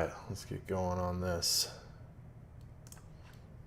Let's get going on this.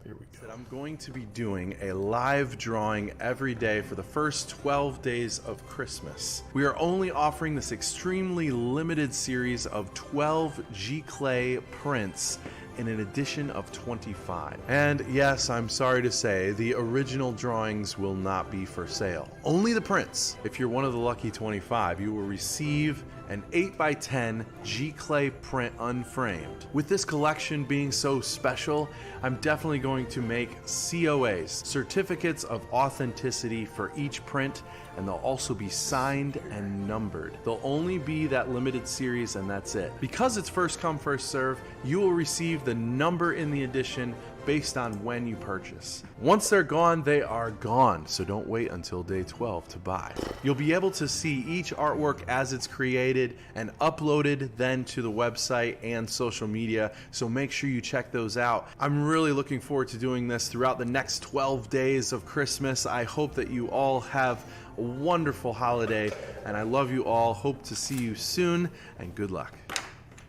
Here we go. I'm going to be doing a live drawing every day for the first 12 days of Christmas. We are only offering this extremely limited series of 12 G-Clay prints in an edition of 25. And yes, I'm sorry to say, the original drawings will not be for sale. Only the prints. If you're one of the lucky 25, you will receive an 8x10 G-Clay print unframed. With this collection being so special, I'm definitely going to make COAs, certificates of authenticity, for each print, and they'll also be signed and numbered. They'll only be that limited series and that's it. Because it's first come, first serve, you will receive the number in the edition based on when you purchase. Once they're gone, they are gone, so don't wait until day 12 to buy. You'll be able to see each artwork as it's created and uploaded then to the website and social media, so make sure you check those out. I'm really looking forward to doing this throughout the next 12 days of Christmas. I hope that you all have a wonderful holiday, and I love you all. Hope to see you soon, and good luck.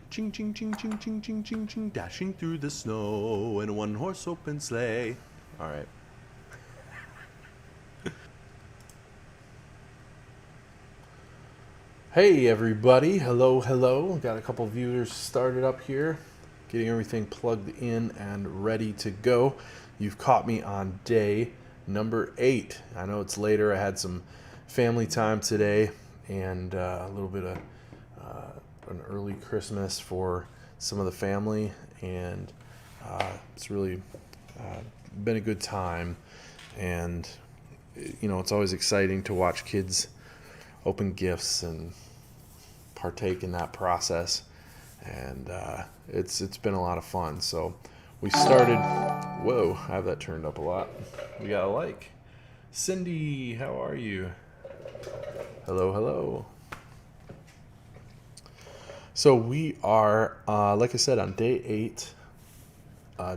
Ching, ching, ching, ching, ching, ching, ching, ching, dashing through the snow in a one-horse open sleigh. All right. Hey, everybody. Hello, hello. Got a couple viewers started up here, getting everything plugged in and ready to go. You've caught me on day number 8. I know it's later. I had some family time today and a little bit of an early Christmas for some of the family, and it's really been a good time. And you know, it's always exciting to watch kids open gifts and partake in that process, and it's been a lot of fun. So we started. Whoa, I have that turned up a lot. We got a like. Cindy, how are you? Hello, hello. So we are, like I said, on day 8.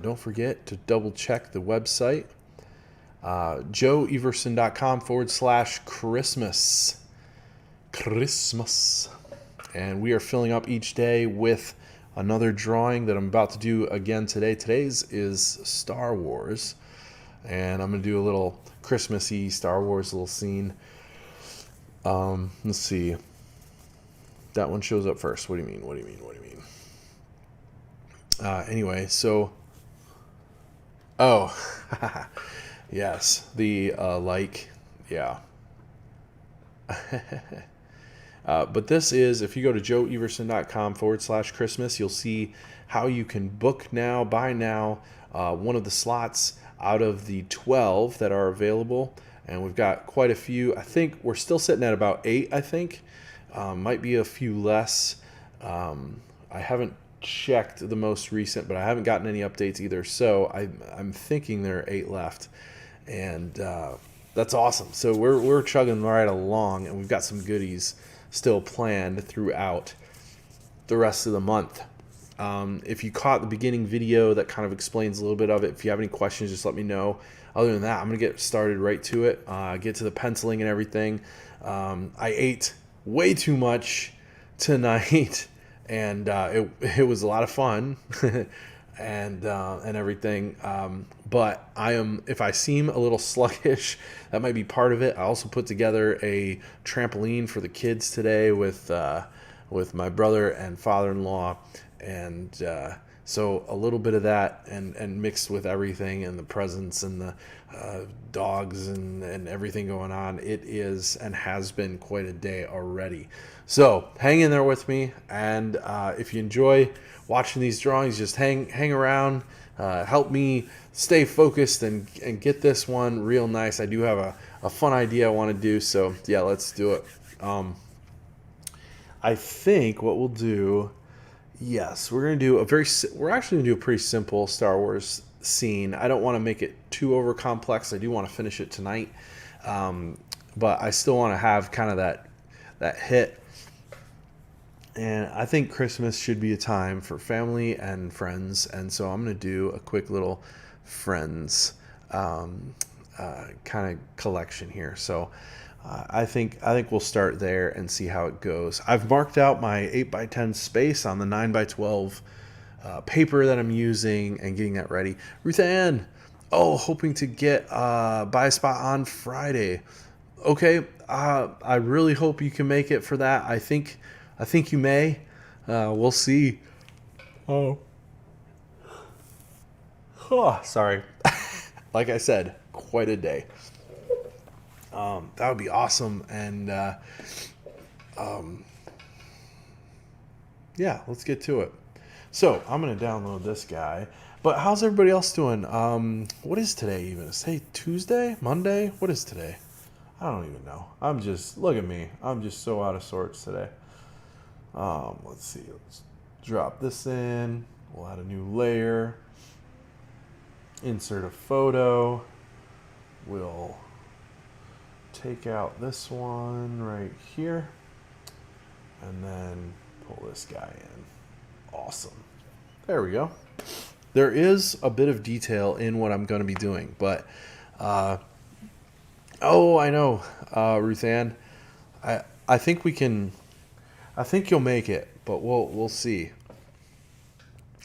Don't forget to double check the website, joeeverson.com/Christmas. Christmas. And we are filling up each day with another drawing that I'm about to do again today. Today's is Star Wars. And I'm going to do a little Christmassy Star Wars little scene. Let's see. That one shows up first. What do you mean? What do you mean? What do you mean? Anyway, so... Oh. Yes. The, yeah. But this is, if you go to joeeverson.com/Christmas, you'll see how you can book now, buy now, one of the slots out of the 12 that are available. And we've got quite a few. I think we're still sitting at about 8, I think. Might be a few less. I haven't checked the most recent, but I haven't gotten any updates either. So I'm thinking there are 8 left, and that's awesome. So we're chugging right along, and we've got some goodies still planned throughout the rest of the month. If you caught the beginning video, that kind of explains a little bit of it. If you have any questions, just let me know. Other than that, I'm gonna get started right to it. Get to the penciling and everything. I ate way too much tonight, and it was a lot of fun and everything, but if I seem a little sluggish, that might be part of it. I also put together a trampoline for the kids today with my brother and father-in-law, and so a little bit of that and mixed with everything and the presents and the dogs and everything going on. It is and has been quite a day already. So hang in there with me, and if you enjoy watching these drawings, just hang around. Help me stay focused and get this one real nice. I do have a fun idea I want to do, so yeah, let's do it. I think what we'll do... Yes, we're actually gonna do a pretty simple Star Wars scene. I don't want to make it too over complex. I do want to finish it tonight, but I still want to have kind of that hit. And I think Christmas should be a time for family and friends, and so I'm gonna do a quick little friends kind of collection here. So I think we'll start there and see how it goes. I've marked out my 8x10 space on the 9x12 paper that I'm using and getting that ready. Ruth Ann, hoping to get buy a spot on Friday. Okay, I really hope you can make it for that. I think you may. We'll see. Oh, sorry. Like I said, quite a day. That would be awesome, and yeah, let's get to it. So I'm gonna download this guy. But how's everybody else doing? What is today even? Is today Tuesday? Monday? What is today? I don't even know. Look at me. I'm just so out of sorts today. Let's see. Let's drop this in. We'll add a new layer. Insert a photo. We'll take out this one right here. And then pull this guy in. Awesome. There we go. There is a bit of detail in what I'm going to be doing, but I know, Ruth Ann. I think we can. I think you'll make it, but we'll see.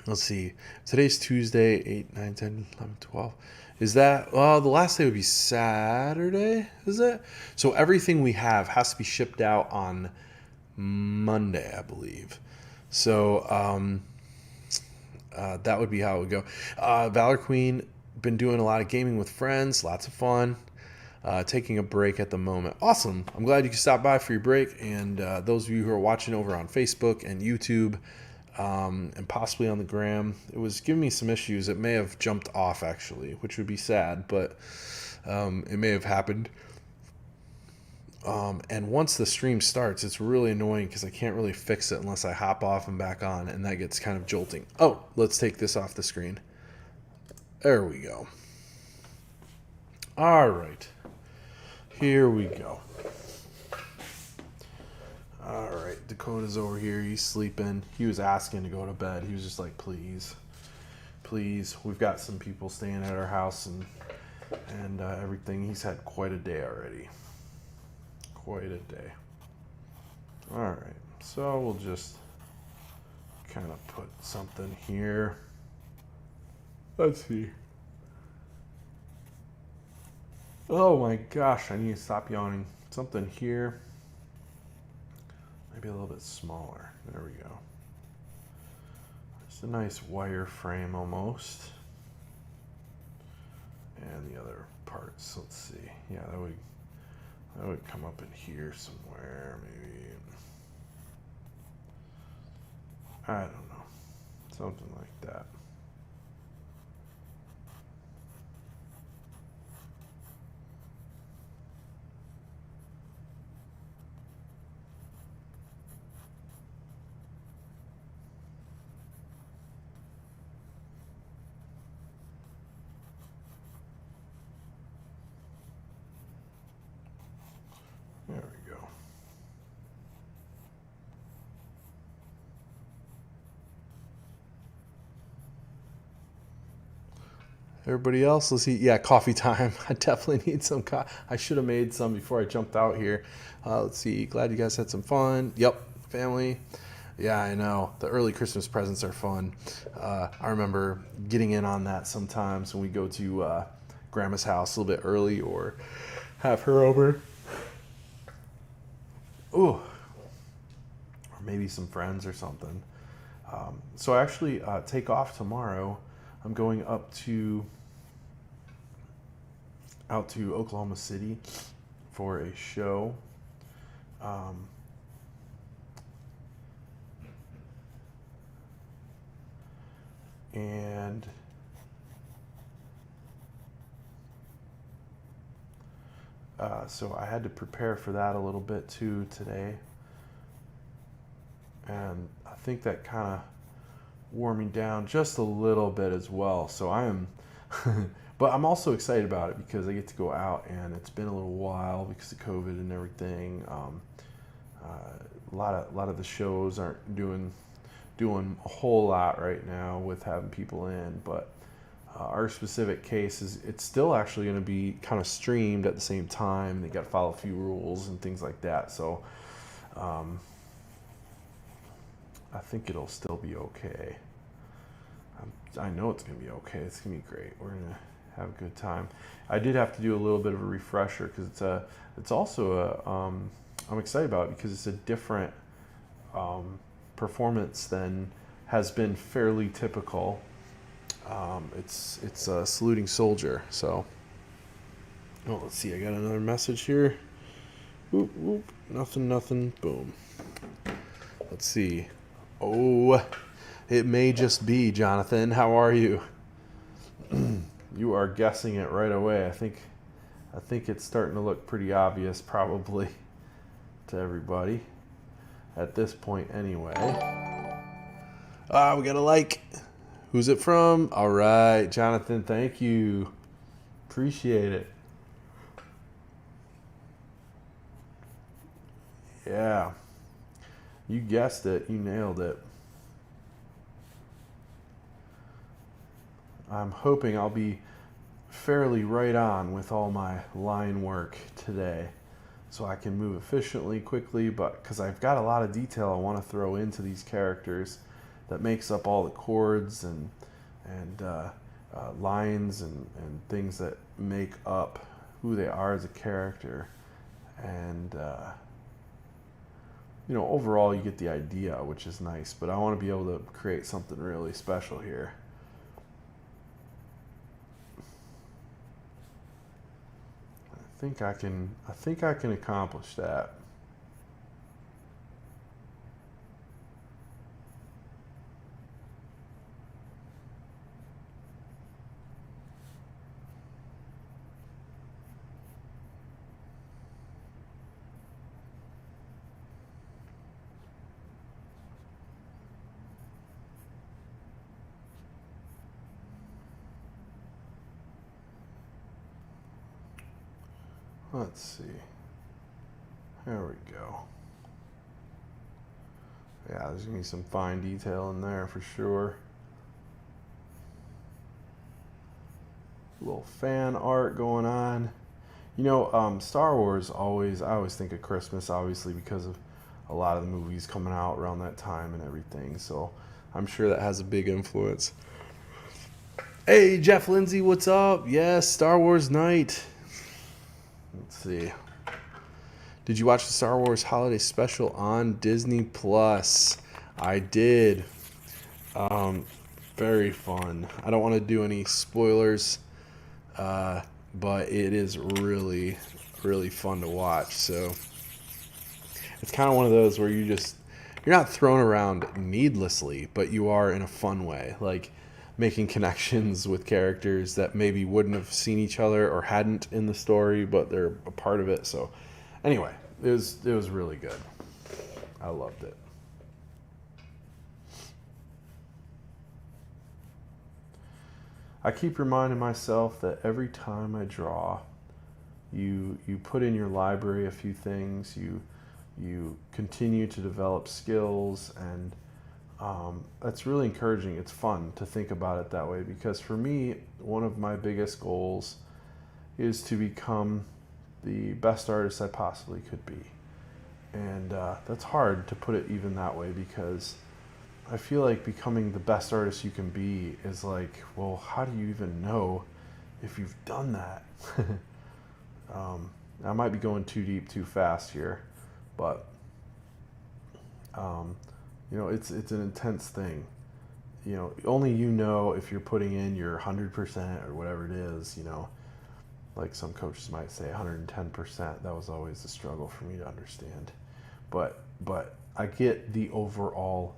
Let's see. Today's Tuesday, 8, 9, 10, 11, 12. Is that, the last day would be Saturday, is it? So everything we have has to be shipped out on Monday, I believe. So that would be how it would go. Valor Queen, been doing a lot of gaming with friends, lots of fun. Taking a break at the moment. Awesome. I'm glad you could stop by for your break. And those of you who are watching over on Facebook and YouTube and possibly on the gram, it was giving me some issues. It may have jumped off, actually, which would be sad, but it may have happened. And once the stream starts, it's really annoying because I can't really fix it unless I hop off and back on, and that gets kind of jolting. Oh, let's take this off the screen. There we go. All right. Here we go. All right, Dakota's over here. He's sleeping. He was asking to go to bed. He was just like, please, please. We've got some people staying at our house and everything. He's had quite a day already. Quite a day. All right, so we'll just kind of put something here. Let's see. Oh my gosh, I need to stop yawning. Something here. Maybe a little bit smaller. There we go. Just a nice wire frame almost. And the other parts, let's see. Yeah, that would come up in here somewhere, maybe. I don't know. Something like that. There we go. Everybody else, let's see. Yeah, coffee time. I definitely need some coffee. I should have made some before I jumped out here. Let's see. Glad you guys had some fun. Yep, family. Yeah, I know. The early Christmas presents are fun. I remember getting in on that sometimes when we go to Grandma's house a little bit early or have her over. Ooh. Or maybe some friends or something. So I actually take off tomorrow. I'm going out to Oklahoma City for a show. And so I had to prepare for that a little bit too today. And I think that kind of wore me down just a little bit as well. So I am, but I'm also excited about it because I get to go out, and it's been a little while because of COVID and everything. A lot of the shows aren't doing a whole lot right now with having people in, but our specific case is it's still actually going to be kind of streamed at the same time. They got to follow a few rules and things like that. So I think it'll still be okay. I know it's going to be okay. It's going to be great. We're going to have a good time. I did have to do a little bit of a refresher because it's also I'm excited about it because it's a different performance than has been fairly typical. It's a saluting soldier. So, oh, let's see. I got another message here. Whoop, whoop. Nothing. Boom. Let's see. Oh, it may just be Jonathan. How are you? You are guessing it right away. I think it's starting to look pretty obvious, probably, to everybody at this point, anyway. We got a like. Who's it from? All right, Jonathan. Thank you. Appreciate it. Yeah. You guessed it. You nailed it. I'm hoping I'll be fairly right on with all my line work today so I can move efficiently, quickly, but because I've got a lot of detail I want to throw into these characters that makes up all the chords and lines and things that make up who they are as a character. And overall you get the idea, which is nice, but I want to be able to create something really special here. I think I can accomplish that. Let's see. There we go. Yeah, there's going to be some fine detail in there for sure. A little fan art going on. Star Wars I always think of Christmas, obviously, because of a lot of the movies coming out around that time and everything. So I'm sure that has a big influence. Hey, Jeff Lindsay, what's up? Yes, Star Wars night. Let's see. Did you watch the Star Wars Holiday Special on Disney Plus? I did. Very fun. I don't want to do any spoilers, but it is really, really fun to watch. So it's kind of one of those where you're not thrown around needlessly, but you are in a fun way, like making connections with characters that maybe wouldn't have seen each other or hadn't in the story, but they're a part of it. So anyway, it was really good. I loved it. I keep reminding myself that every time I draw, you put in your library a few things, you continue to develop skills, and that's really encouraging. It's fun to think about it that way, because for me, one of my biggest goals is to become the best artist I possibly could be. And that's hard to put it even that way, because I feel like becoming the best artist you can be is like, well, how do you even know if you've done that? I might be going too deep too fast here, but it's an intense thing. Only if you're putting in your 100% or whatever it is. Like some coaches might say 110%. That was always a struggle for me to understand. But I get the overall,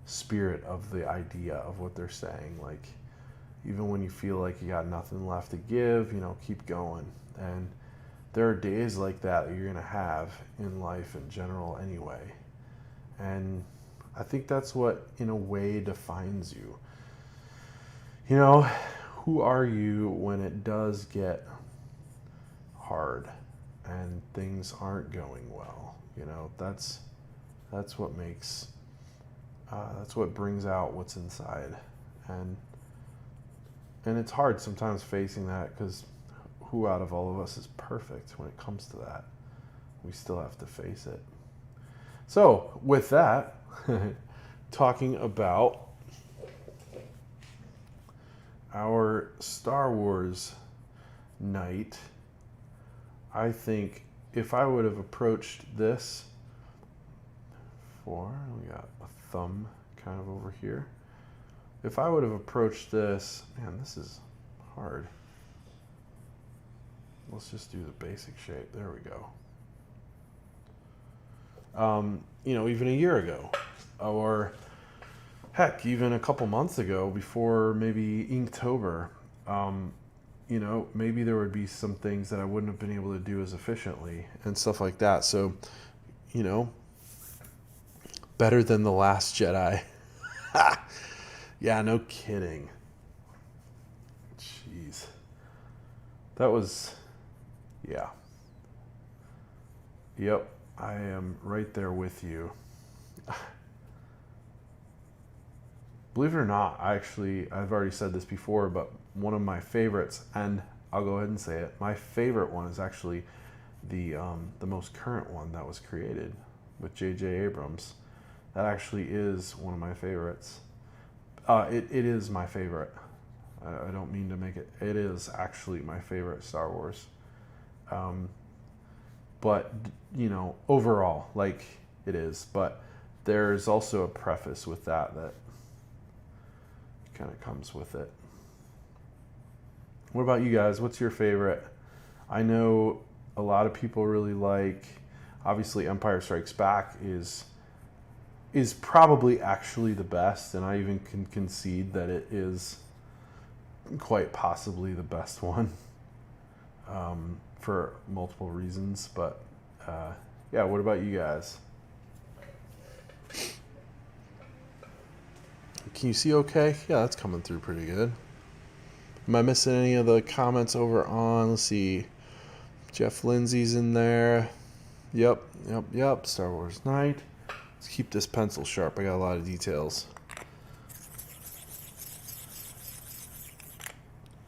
spirit of the idea of what they're saying. Like, even when you feel like you got nothing left to give, keep going. And there are days like that you're going to have in life in general anyway. And I think that's what, in a way, defines you. Who are you when it does get hard and things aren't going well? That's what makes, that's what brings out what's inside. And it's hard sometimes facing that, because who out of all of us is perfect when it comes to that? We still have to face it. So with that, talking about our Star Wars night, I think if I would have approached this we got a thumb kind of over here. If I would have approached this, man, this is hard. Let's just do the basic shape. There we go. Even a year ago, or heck, even a couple months ago, before maybe Inktober, maybe there would be some things that I wouldn't have been able to do as efficiently and stuff like that. So, better than The Last Jedi. Yeah, no kidding. Jeez. That was, yeah. Yep, I am right there with you. Believe it or not, I've already said this before, but one of my favorites, and I'll go ahead and say it, my favorite one is actually the most current one that was created with J.J. Abrams. That actually is one of my favorites. It is my favorite. I don't mean to make it. It is actually my favorite Star Wars. But, overall, like it is. But there's also a preface with that kind of comes with it. What about you guys? What's your favorite? I know a lot of people really like, obviously, Empire Strikes Back is probably actually the best, and I even can concede that it is quite possibly the best one for multiple reasons. But yeah, what about you guys? Can you see okay? Yeah, that's coming through pretty good. Am I missing any of the comments over on, let's see, Jeff Lindsay's in there. Yep. Star Wars Night. Let's keep this pencil sharp. I got a lot of details.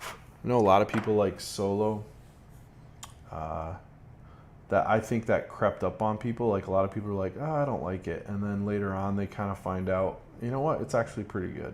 I know a lot of people like Solo. That I think that crept up on people. Like, a lot of people are like, oh, I don't like it. And then later on they kind of find out, you know what, it's actually pretty good.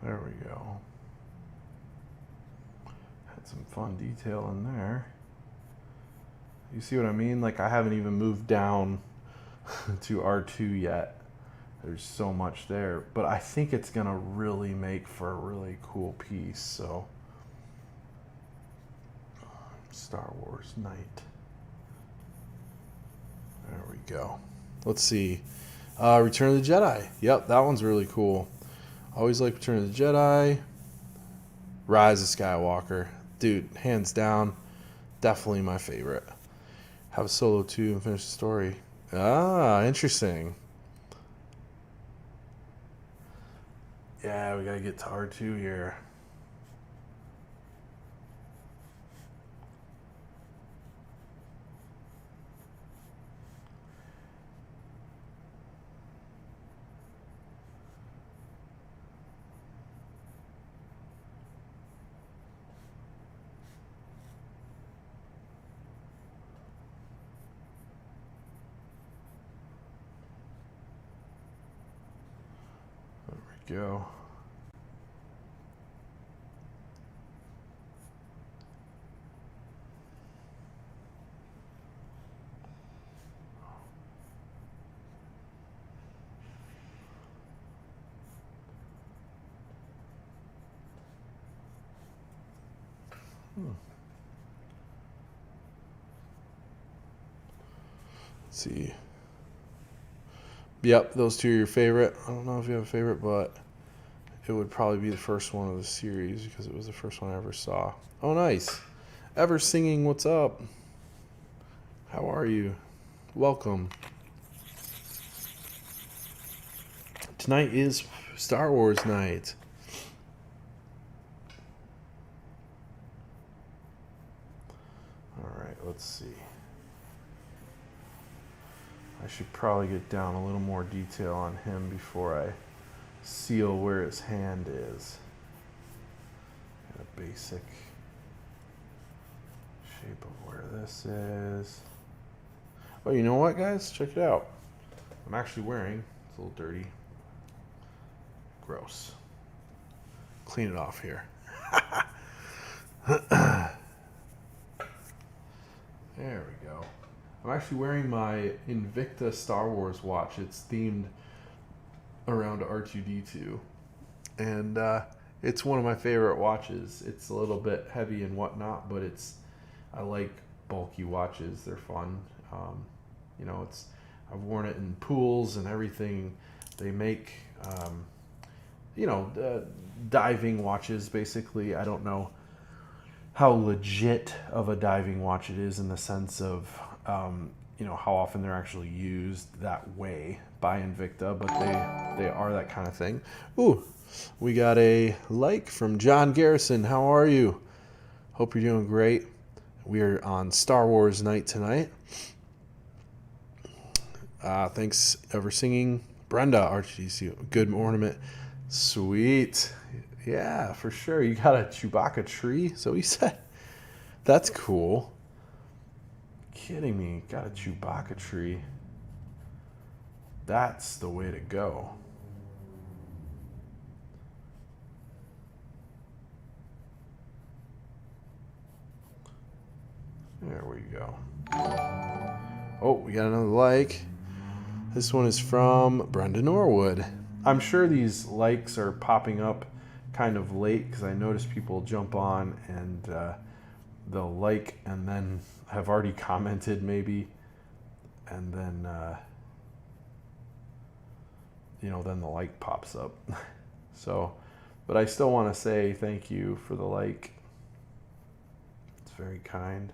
There we go. Had some fun detail in there. You see what I mean? Like, I haven't even moved down to R2 yet. There's so much there. But I think it's going to really make for a really cool piece. So, Star Wars Night. There we go. Let's see. Return of the Jedi. Yep, that one's really cool. Always like Return of the Jedi. Rise of Skywalker. Dude, hands down, definitely my favorite. Have a Solo 2 and finish the story. Ah, interesting. Yeah, we gotta get to R2 here. Go. Let's see. Yep, those two are your favorite. I don't know if you have a favorite, but it would probably be the first one of the series because it was the first one I ever saw. Oh, nice. Ever Singing, what's up? How are you? Welcome. Tonight is Star Wars night. All right, let's see. I should probably get down a little more detail on him before I seal where his hand is. Get a basic shape of where this is. Oh, you know what, guys? Check it out. I'm actually wearing, it's a little dirty. Gross. Clean it off here. There we go. I'm actually wearing my Invicta Star Wars watch. It's themed around R2-D2. And it's one of my favorite watches. It's a little bit heavy and whatnot, but I like bulky watches. They're fun. I've worn it in pools and everything. They make, diving watches, basically. I don't know how legit of a diving watch it is in the sense of, how often they're actually used that way by Invicta, but they are that kind of thing. Ooh, we got a like from John Garrison. How are you? Hope you're doing great. We are on Star Wars night tonight. Thanks, Ever Singing. Brenda, RTC, good ornament. Sweet. Yeah, for sure. You got a Chewbacca tree? So he said. That's cool. Kidding me. Got a Chewbacca tree. That's the way to go. There we go. Oh, we got another like. This one is from Brenda Norwood. I'm sure these likes are popping up kind of late because I notice people jump on and they'll like and then have already commented maybe, and then then the like pops up. So, but I still want to say thank you for the like. It's very kind.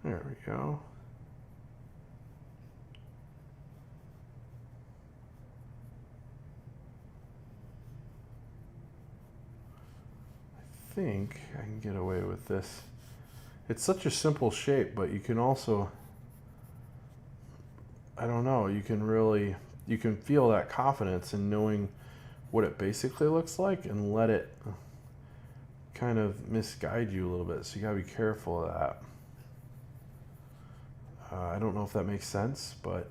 There we go. I think I can get away with this. It's such a simple shape, but you can also, I don't know, you can feel that confidence in knowing what it basically looks like and let it kind of misguide you a little bit. So you gotta be careful of that. I don't know if that makes sense, but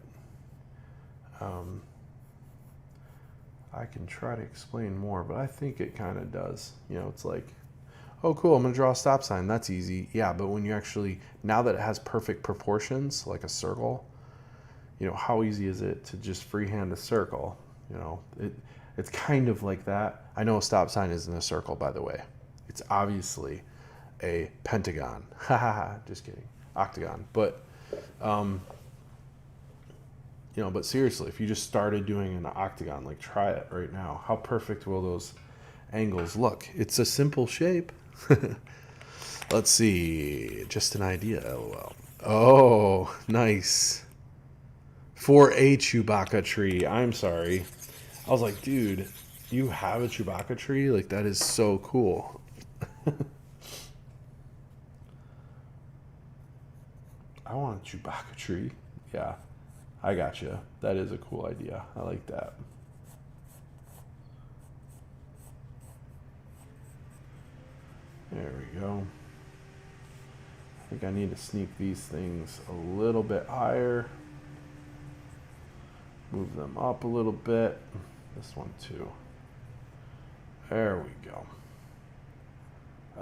I can try to explain more, but I think it kind of does. It's like, oh, cool, I'm going to draw a stop sign. That's easy. Yeah, but when you actually, now that it has perfect proportions, like a circle, how easy is it to just freehand a circle? It's kind of like that. I know a stop sign isn't a circle, by the way. It's obviously a pentagon. Ha ha ha, just kidding. Octagon. But but seriously, if you just started doing an octagon, like try it right now. How perfect will those angles look? It's a simple shape. Let's see. Just an idea, lol. Oh, nice. For a Chewbacca tree. I'm sorry. I was like, dude, you have a Chewbacca tree? Like, that is so cool. I want a Chewbacca tree. Yeah, I gotcha. That is a cool idea. I like that. There we go. I think I need to sneak these things a little bit higher. Move them up a little bit. This one too. There we go.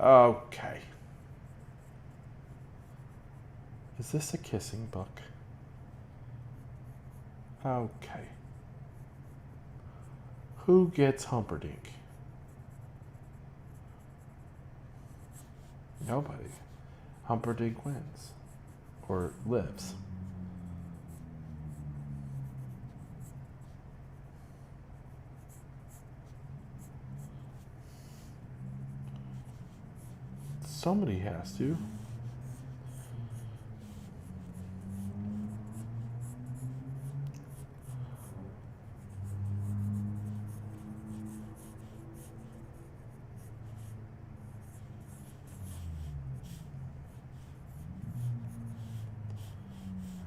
Okay. Is this a kissing book? Okay. Who gets Humperdinck? Nobody. Humperdinck wins. Or lives. Somebody has to.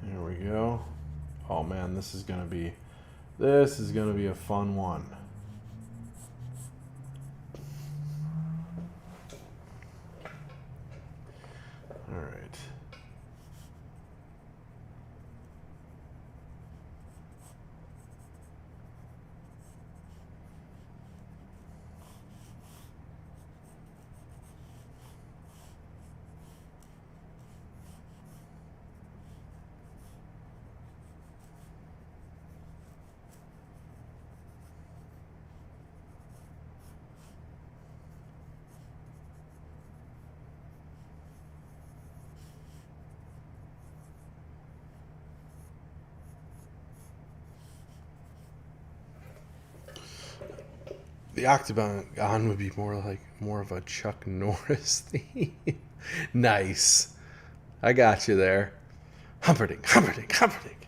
There we go. Oh man, this is gonna be a fun one. All right. The Octagon would be more of a Chuck Norris theme. Nice. I got you there. Humperdinck, Humperdinck, Humperdinck.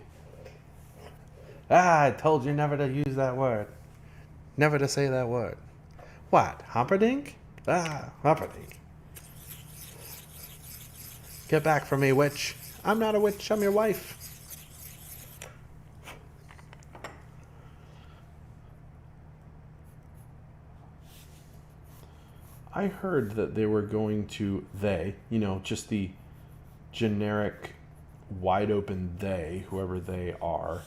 I told you never to use that word. Never to say that word. What? Humperdinck? Humperdinck. Get back from me, witch. I'm not a witch, I'm your wife. I heard that they were going to, just the generic, wide open they, whoever they are,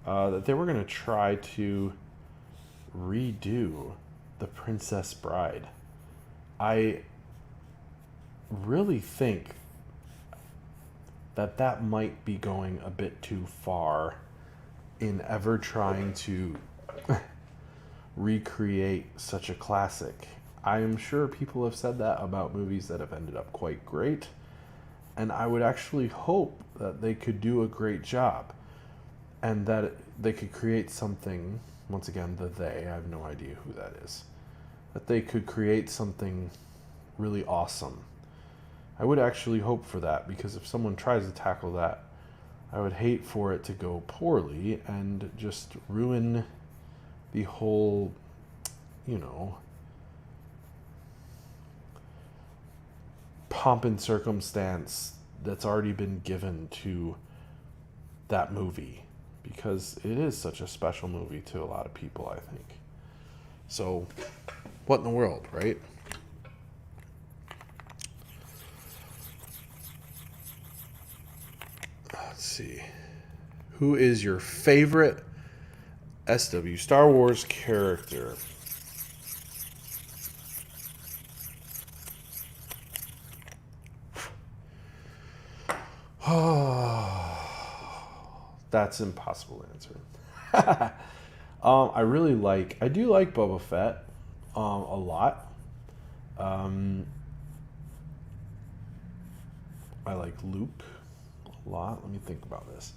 that they were going to try to redo The Princess Bride. I really think that might be going a bit too far in ever trying to recreate such a classic. I am sure people have said that about movies that have ended up quite great, and I would actually hope that they could do a great job and that they could create something, once again, I have no idea who that is, that they could create something really awesome. I would actually hope for that, because if someone tries to tackle that, I would hate for it to go poorly and just ruin the whole, pomp and circumstance that's already been given to that movie, because it is such a special movie to a lot of people, I think. So, what in the world, right? Let's see. Who is your favorite SW Star Wars character? That's impossible to answer. I do like Boba Fett a lot. I like Luke a lot. Let me think about this.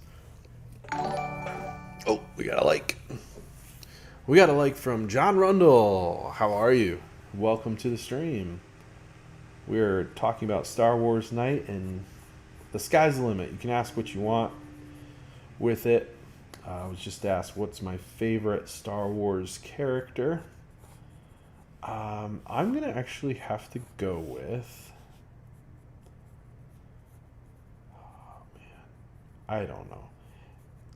Oh, we got a like. We got a like from John Rundle. How are you? Welcome to the stream. We're talking about Star Wars Night, and the sky's the limit. You can ask what you want with it. I was just asked, what's my favorite Star Wars character? I'm going to actually have to go with... Oh, man. I don't know.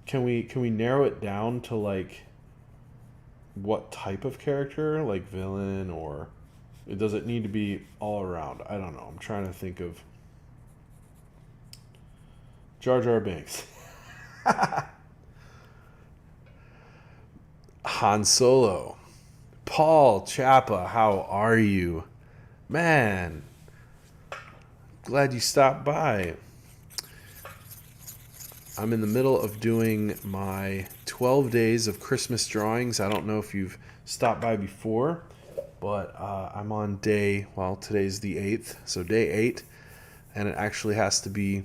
Can we narrow it down to, what type of character? Like villain, or... Does it need to be all around? I don't know. I'm trying to think of... Jar Jar Binks. Han Solo. Paul Chappa, how are you? Man, glad you stopped by. I'm in the middle of doing my 12 days of Christmas drawings. I don't know if you've stopped by before, but I'm on today's the 8th, so day 8, and it actually has to be,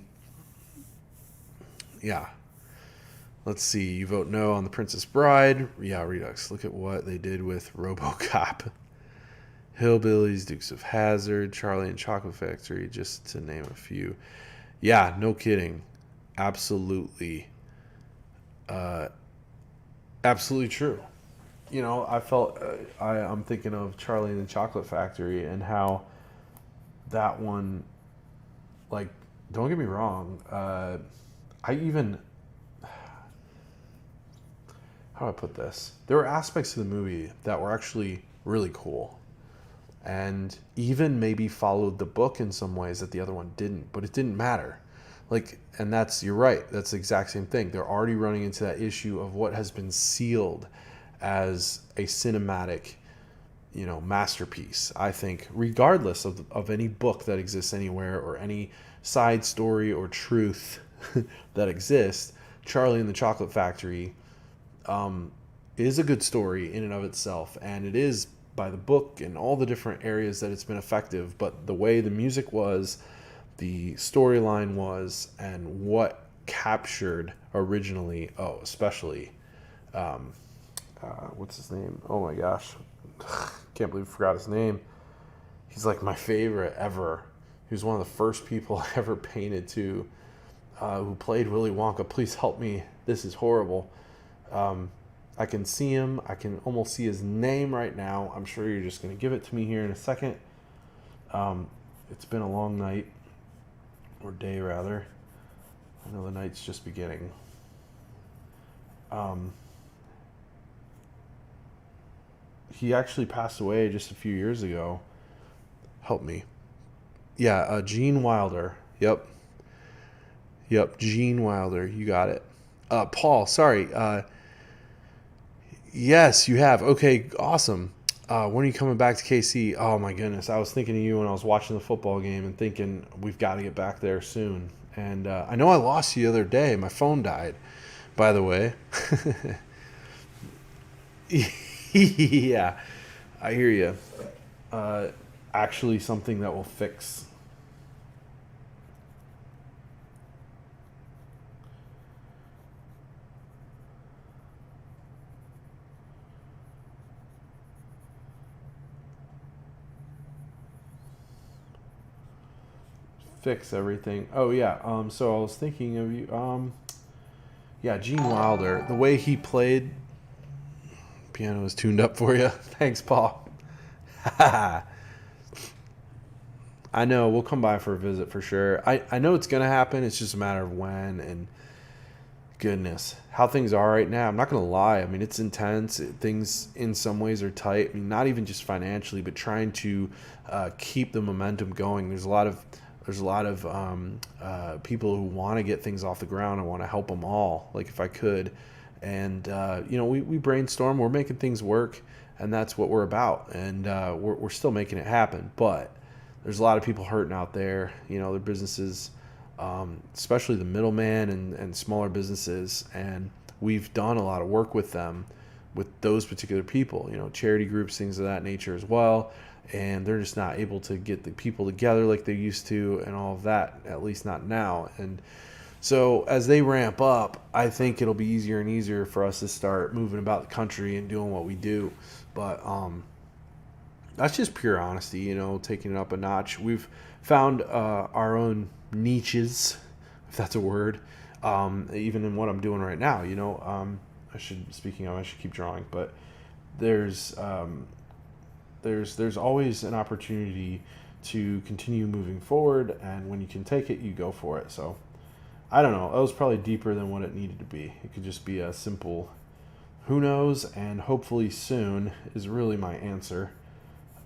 yeah. Let's see, you vote no on The Princess Bride. Yeah, Redux. Look at what they did with RoboCop. Hillbillies, Dukes of Hazzard, Charlie and Chocolate Factory, just to name a few. Yeah, no kidding. Absolutely. Absolutely true. I'm thinking of Charlie and the Chocolate Factory and how that one, like, don't get me wrong. I even, how do I put this? There were aspects of the movie that were actually really cool, and even maybe followed the book in some ways that the other one didn't, but it didn't matter. And you're right, that's the exact same thing. They're already running into that issue of what has been sealed as a cinematic, masterpiece. I think, regardless of any book that exists anywhere or any side story or truth that exists, Charlie and the Chocolate Factory is a good story in and of itself, and it is by the book and all the different areas that it's been effective. But the way the music was, the storyline was, and what captured originally, especially, what's his name? Oh my gosh, can't believe I forgot his name. He's like my favorite ever. He was one of the first people I ever painted to, who played Willy Wonka. Please help me. This is horrible. I can see him. I can almost see his name right now. I'm sure you're just going to give it to me here in a second. It's been a long night, or day rather. I know the night's just beginning. He actually passed away just a few years ago. Help me. Yeah, Gene Wilder. Yep, Gene Wilder. You got it. Paul, sorry. Yes, you have. Okay, awesome. When are you coming back to KC? Oh my goodness, I was thinking of you when I was watching the football game and thinking we've got to get back there soon. And I know I lost you the other day. My phone died, by the way. Yeah, I hear you. Actually, something that will fix. Fix everything. Oh yeah. So I was thinking of you. Yeah, Gene Wilder. The way he played. Piano is tuned up for you. Thanks, Paul. I know. We'll come by for a visit for sure. I know it's gonna happen. It's just a matter of when. And goodness, how things are right now. I'm not gonna lie. I mean, it's intense. Things in some ways are tight. I mean, not even just financially, but trying to keep the momentum going. There's a lot of people who want to get things off the ground. I want to help them all, like if I could. And we brainstorm. We're making things work, and that's what we're about. And we're still making it happen. But there's a lot of people hurting out there. Their businesses, especially the middleman and smaller businesses. And we've done a lot of work with them, with those particular people. Charity groups, things of that nature as well. And they're just not able to get the people together like they used to, and all of that, at least not now. And so as they ramp up, I think it'll be easier and easier for us to start moving about the country and doing what we do. But that's just pure honesty, taking it up a notch. We've found our own niches, if that's a word, even in what I'm doing right now. I should keep drawing, but there's always an opportunity to continue moving forward, and when you can take it, you go for it. So I don't know, that was probably deeper than what it needed to be. It could just be a simple who knows, and hopefully soon is really my answer.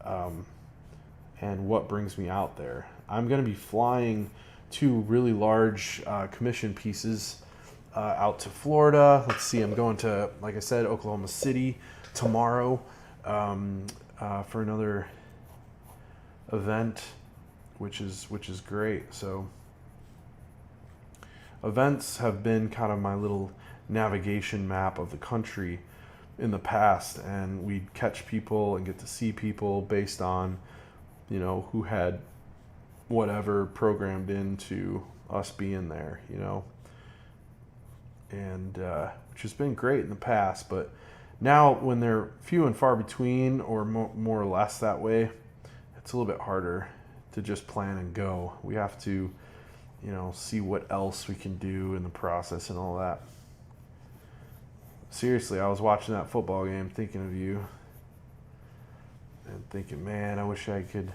And what brings me out there, I'm going to be flying 2 really large commission pieces out to Florida. Let's see, I'm going to, like I said, Oklahoma City tomorrow for another event, which is great. So events have been kind of my little navigation map of the country in the past, and we'd catch people and get to see people based on, who had whatever programmed into us being there, and which has been great in the past. But now, when they're few and far between, or more or less that way, it's a little bit harder to just plan and go. We have to, see what else we can do in the process and all that. Seriously, I was watching that football game thinking of you and thinking, man, I wish I could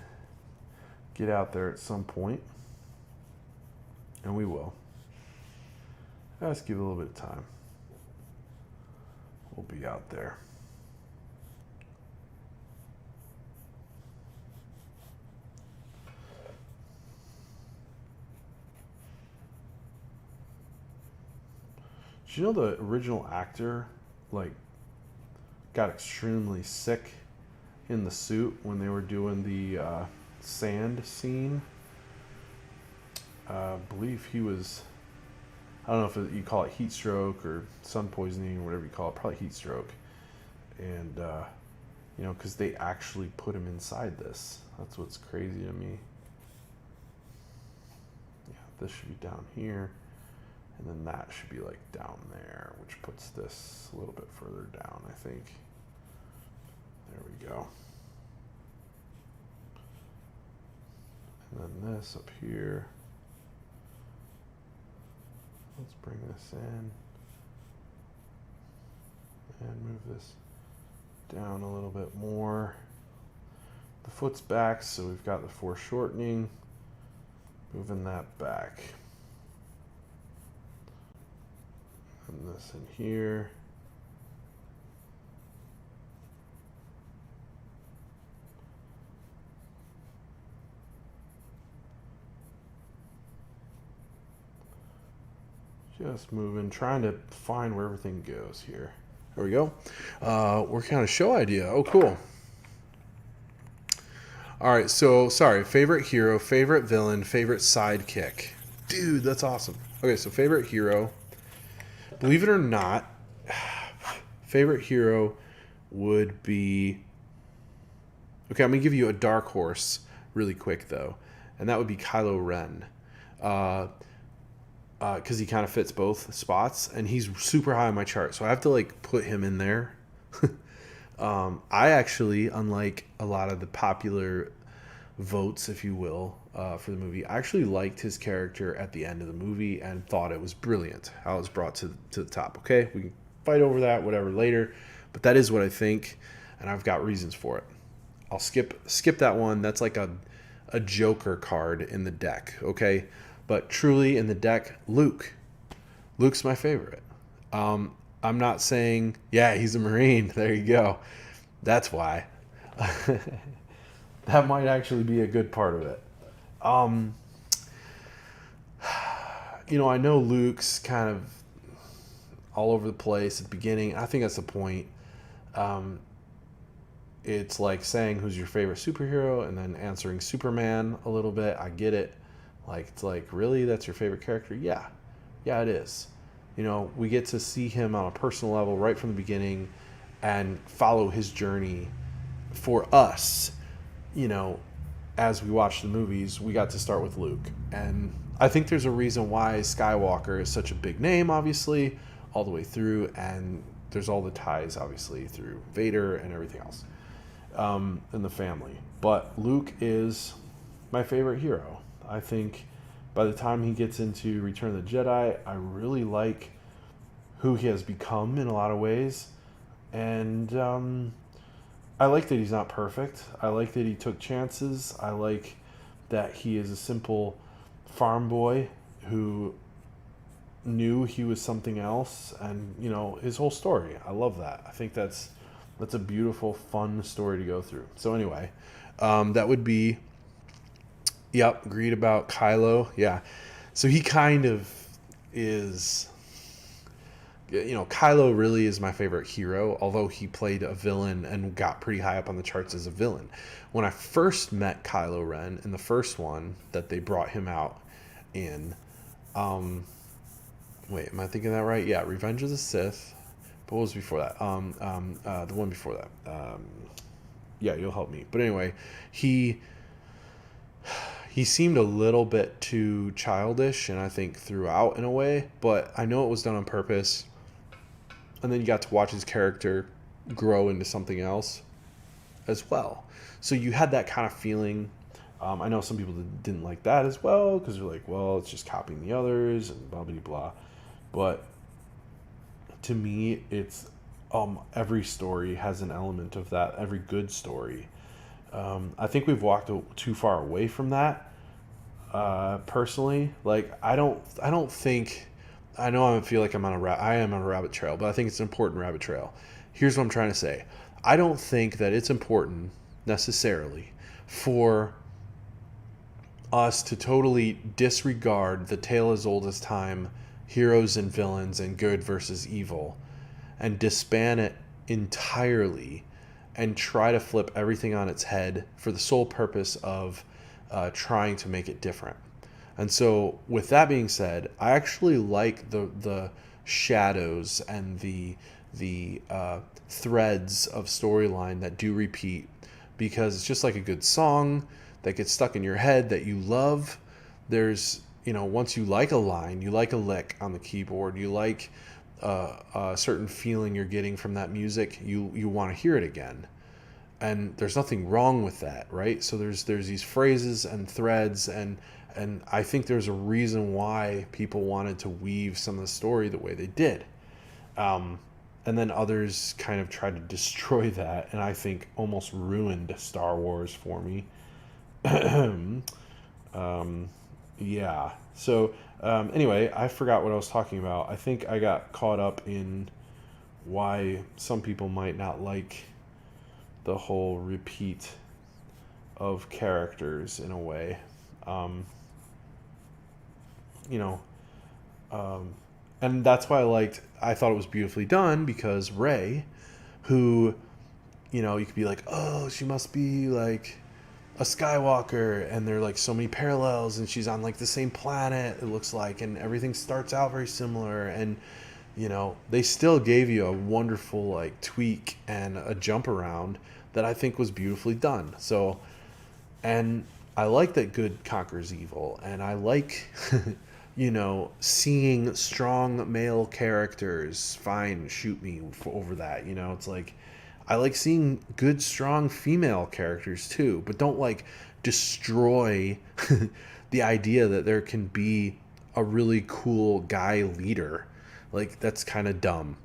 get out there at some point. And we will. Let's give it a little bit of time. We'll be out there. Did you know the original actor, got extremely sick in the suit when they were doing the sand scene? I believe he was, I don't know if you call it heat stroke or sun poisoning or whatever you call it, probably heat stroke. And, because they actually put him inside this. That's what's crazy to me. Yeah, this should be down here. And then that should be down there, which puts this a little bit further down, I think. There we go. And then this up here. Let's bring this in and move this down a little bit more. The foot's back, so we've got the foreshortening. Moving that back. And this in here. Just moving, trying to find where everything goes here. There we go. We're kind of show idea. Oh, cool. All right, so sorry. Favorite hero, favorite villain, favorite sidekick. Dude, that's awesome. Okay, so favorite hero. Believe it or not, favorite hero would be... Okay, I'm going to give you a dark horse really quick, though. And that would be Kylo Ren. Because he kind of fits both spots. And he's super high on my chart. So I have to, put him in there. I actually, unlike a lot of the popular votes, if you will, for the movie, I actually liked his character at the end of the movie and thought it was brilliant how it was brought to the top. Okay, we can fight over that, whatever, later, but that is what I think, and I've got reasons for it. I'll skip that one. That's like a Joker card in the deck, okay? But truly in the deck, Luke's my favorite. I'm not saying, yeah, he's a Marine. There you go. That's why. That might actually be a good part of it. I know Luke's kind of all over the place at the beginning. I think that's the point. It's like saying who's your favorite superhero and then answering Superman a little bit. I get it. It's really, that's your favorite character? Yeah, it is. We get to see him on a personal level right from the beginning and follow his journey for us. As we watch the movies, we got to start with Luke. And I think there's a reason why Skywalker is such a big name, obviously, all the way through. And there's all the ties, obviously, through Vader and everything else, and the family. But Luke is my favorite hero. I think by the time he gets into Return of the Jedi, I really like who he has become in a lot of ways. And I like that he's not perfect. I like that he took chances. I like that he is a simple farm boy who knew he was something else, and his whole story. I love that. I think that's a beautiful, fun story to go through. So anyway, that would be, yep, agreed about Kylo. Yeah, so he kind of is. Kylo really is my favorite hero, although he played a villain and got pretty high up on the charts as a villain. When I first met Kylo Ren in the first one that they brought him out in, Wait, am I thinking that right? Yeah, Revenge of the Sith. But what was before that? The one before that. Yeah, you'll help me. But anyway, he he seemed a little bit too childish, and I think throughout in a way. But I know it was done on purpose. And then you got to watch his character grow into something else as well. So you had that kind of feeling. I know some people didn't like that as well because they're like, well, it's just copying the others and blah, blah, blah. But to me, it's every story has an element of that. Every good story. I think we've walked too far away from that. Personally, like I don't think. I know I feel like I am on a rabbit trail, but I think it's an important rabbit trail. Here's what I'm trying to say. I don't think that it's important necessarily for us to totally disregard the tale as old as time, heroes and villains and good versus evil, and disband it entirely and try to flip everything on its head for the sole purpose of trying to make it different. And so, with that being said, I actually like the shadows and the threads of storyline that do repeat, because it's just like a good song that gets stuck in your head that you love. There's, once you like a line, you like a lick on the keyboard, you like a certain feeling you're getting from that music, you want to hear it again. And there's nothing wrong with that, right? So there's these phrases and threads, and I think there's a reason why people wanted to weave some of the story the way they did. And then others kind of tried to destroy that, and I think almost ruined Star Wars for me. Yeah. So anyway, I forgot what I was talking about. I think I got caught up in why some people might not like the whole repeat of characters in a way. You know, and that's why I thought it was beautifully done, because Rey, who, you could be like, oh, she must be like a Skywalker, and there are like so many parallels, and she's on like the same planet, it looks like, and everything starts out very similar, and they still gave you a wonderful like tweak and a jump around that I think was beautifully done. So, and I like that good conquers evil, and I like seeing strong male characters. Fine, shoot me over that. It's like, I like seeing good, strong female characters too, but don't like destroy the idea that there can be a really cool guy leader. Like, that's kind of dumb.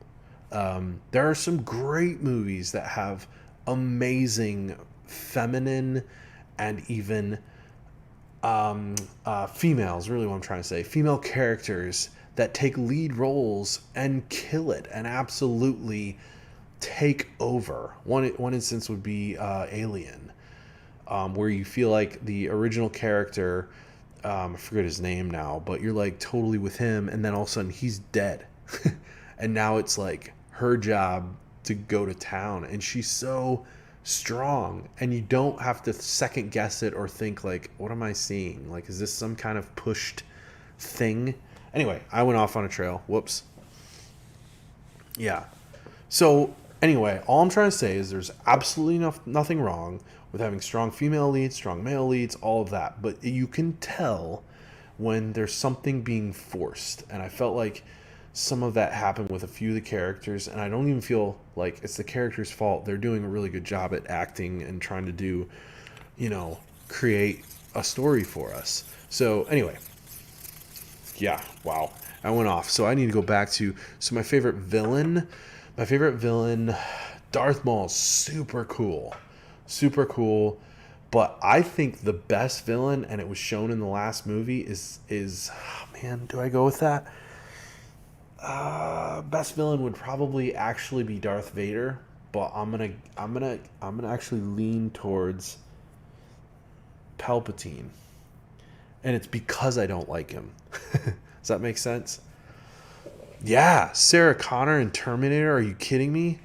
There are some great movies that have amazing feminine and even females, really what I'm trying to say, female characters that take lead roles and kill it and absolutely take over. One instance would be Alien, where you feel like the original character, I forget his name now, but you're like totally with him, and then all of a sudden he's dead. And now it's like her job to go to town, and she's so strong, and you don't have to second guess it or think like, what am I seeing? Like, is this some kind of pushed thing? Anyway, I went off on a trail. Whoops. Yeah. So anyway, all I'm trying to say is there's absolutely nothing wrong with having strong female leads, strong male leads, all of that. But you can tell when there's something being forced. And I felt like some of that happened with a few of the characters. And I don't even feel like it's the character's fault. They're doing a really good job at acting and trying to do, create a story for us. So anyway, yeah, wow. I went off. So I need to go back to, my favorite villain, Darth Maul, super cool. But I think the best villain, and it was shown in the last movie, is man, do I go with that? Best villain would probably actually be Darth Vader, but I'm gonna actually lean towards Palpatine, and it's because I don't like him. Does that make sense? Yeah, Sarah Connor in Terminator. Are you kidding me?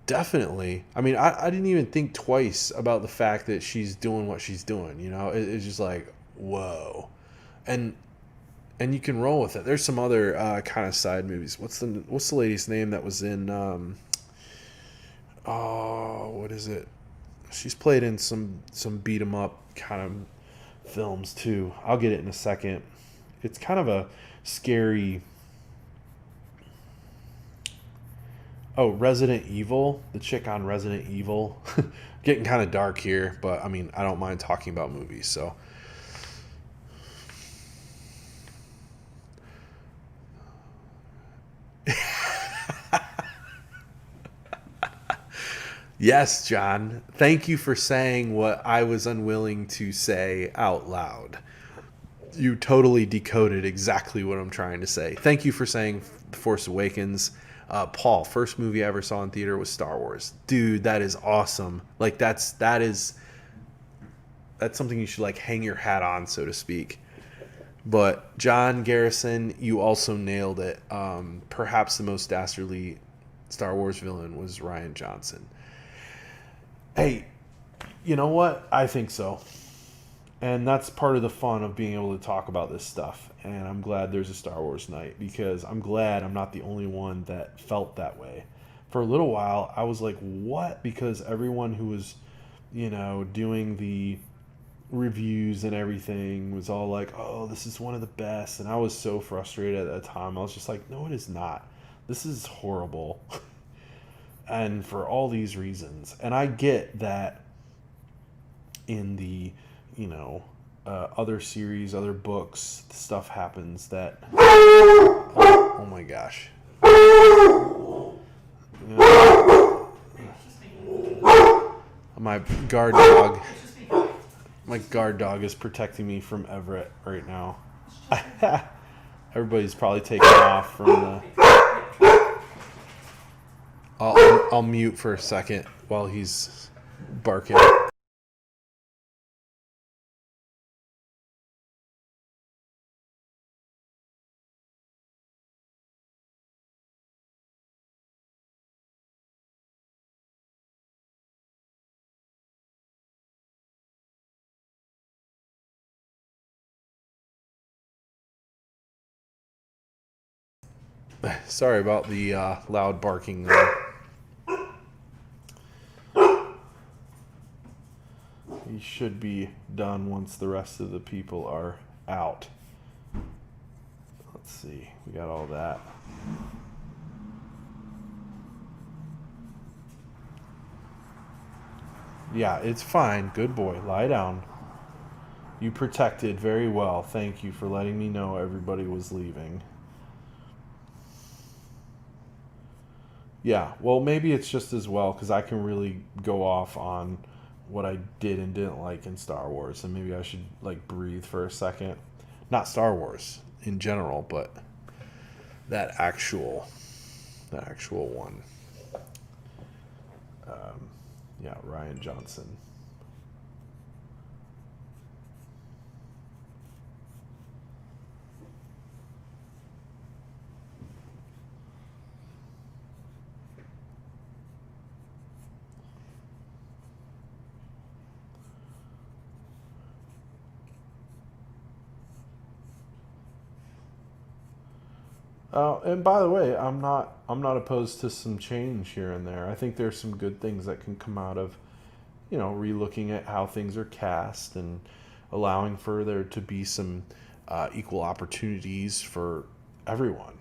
Definitely. I mean, I didn't even think twice about the fact that she's doing what she's doing. It's just like, whoa. And and you can roll with it. There's some other kind of side movies. What's the lady's name that was in? Oh, what is it? She's played in some beat 'em up kind of films too. I'll get it in a second. It's kind of a scary. Oh, Resident Evil. The chick on Resident Evil. Getting kind of dark here, but I mean, I don't mind talking about movies, so. Yes, John. Thank you for saying what I was unwilling to say out loud. You totally decoded exactly what I'm trying to say. Thank you for saying Force Awakens. Paul, first movie I ever saw in theater was Star Wars. Dude, that is awesome. Like that's something you should like hang your hat on, so to speak. But John Garrison, you also nailed it. Perhaps the most dastardly Star Wars villain was Rian Johnson. Hey, you know what? I think so. And that's part of the fun of being able to talk about this stuff. And I'm glad there's a Star Wars night, because I'm glad I'm not the only one that felt that way. For a little while, I was like, what? Because everyone who was, doing the reviews and everything was all like, oh, this is one of the best. And I was so frustrated at that time. I was just like, no, it is not. This is horrible. And for all these reasons. And I get that in the other series, other books, stuff happens that. Oh my gosh. My guard dog. My guard dog is protecting me from Everett right now. Everybody's probably taking off from the. I'll mute for a second while he's barking. Sorry about the loud barking there. He should be done once the rest of the people are out. Let's see. We got all that. Yeah, it's fine. Good boy. Lie down. You protected very well. Thank you for letting me know everybody was leaving. Yeah, well, maybe it's just as well, because I can really go off on what I did and didn't like in Star Wars, and maybe I should like breathe for a second. Not Star Wars in general, but that actual one. Yeah, Rian Johnson. And by the way, I'm not opposed to some change here and there. I think there's some good things that can come out of, relooking at how things are cast and allowing for there to be some equal opportunities for everyone,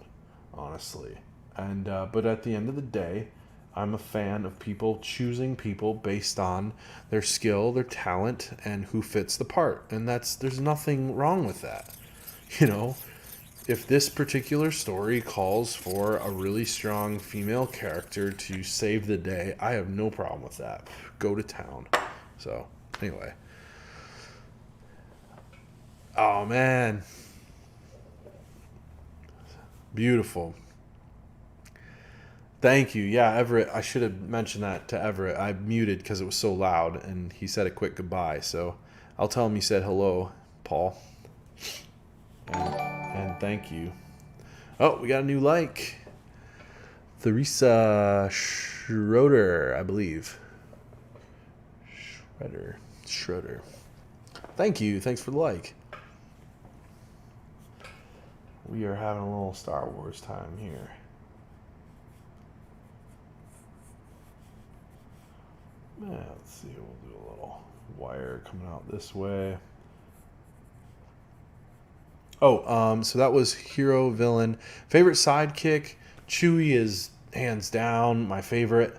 honestly. And but at the end of the day, I'm a fan of people choosing people based on their skill, their talent, and who fits the part. And there's nothing wrong with that, you know. If this particular story calls for a really strong female character to save the day, I have no problem with that. Go to town. So, anyway. Oh, man. Beautiful. Thank you. Yeah, Everett, I should have mentioned that to Everett. I muted because it was so loud, and he said a quick goodbye. So, I'll tell him you said hello, Paul. And thank you. Oh, we got a new like. Theresa Schroeder, I believe. Schroeder. Thank you. Thanks for the like. We are having a little Star Wars time here. Yeah, let's see. We'll do a little wire coming out this way. Oh, so that was hero, villain. Favorite sidekick? Chewie is hands down my favorite.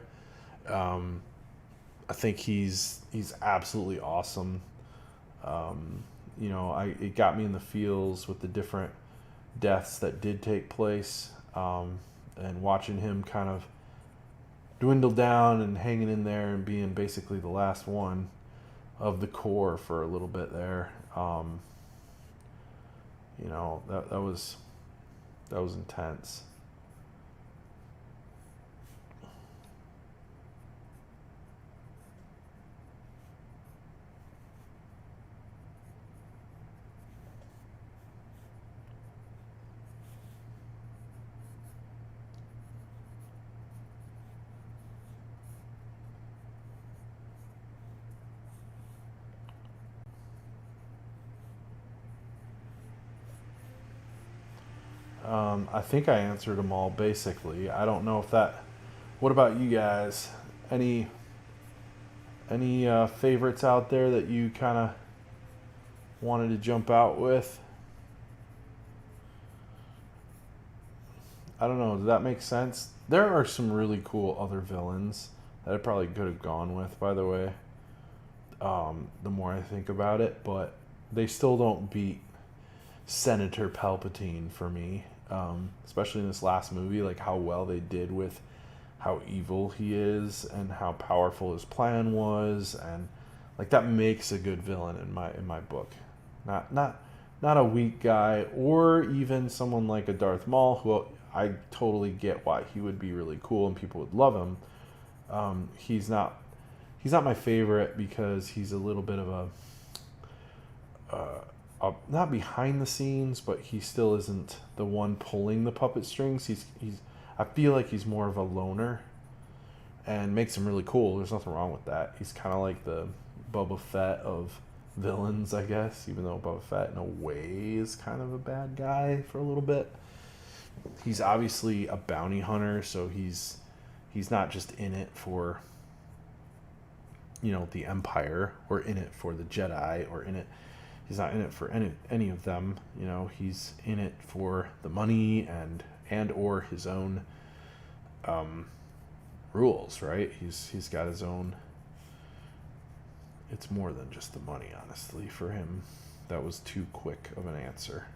I think he's absolutely awesome. It got me in the feels with the different deaths that did take place, and watching him kind of dwindle down and hanging in there and being basically the last one of the core for a little bit there. That was intense. I think I answered them all basically. I don't know if that. What about you guys? Any favorites out there that you kind of wanted to jump out with? I don't know. Does that make sense? There are some really cool other villains that I probably could have gone with, by the way. The more I think about it, but they still don't beat Senator Palpatine for me. Especially in this last movie, like how well they did with how evil he is and how powerful his plan was, and like that makes a good villain in my book. Not a weak guy, or even someone like a Darth Maul, who I totally get why he would be really cool and people would love him. He's not my favorite because he's a little bit of not behind the scenes, but he still isn't the one pulling the puppet strings. He's I feel like he's more of a loner, and makes him really cool. There's nothing wrong with that. He's kind of like the Boba Fett of villains, I guess, even though Boba Fett in a way is kind of a bad guy for a little bit. He's obviously a bounty hunter, so he's not just in it for the Empire, or in it for the Jedi, or in it. He's not in it for any of them. He's in it for the money and or his own rules, right? He's got his own. It's more than just the money, honestly, for him. That was too quick of an answer.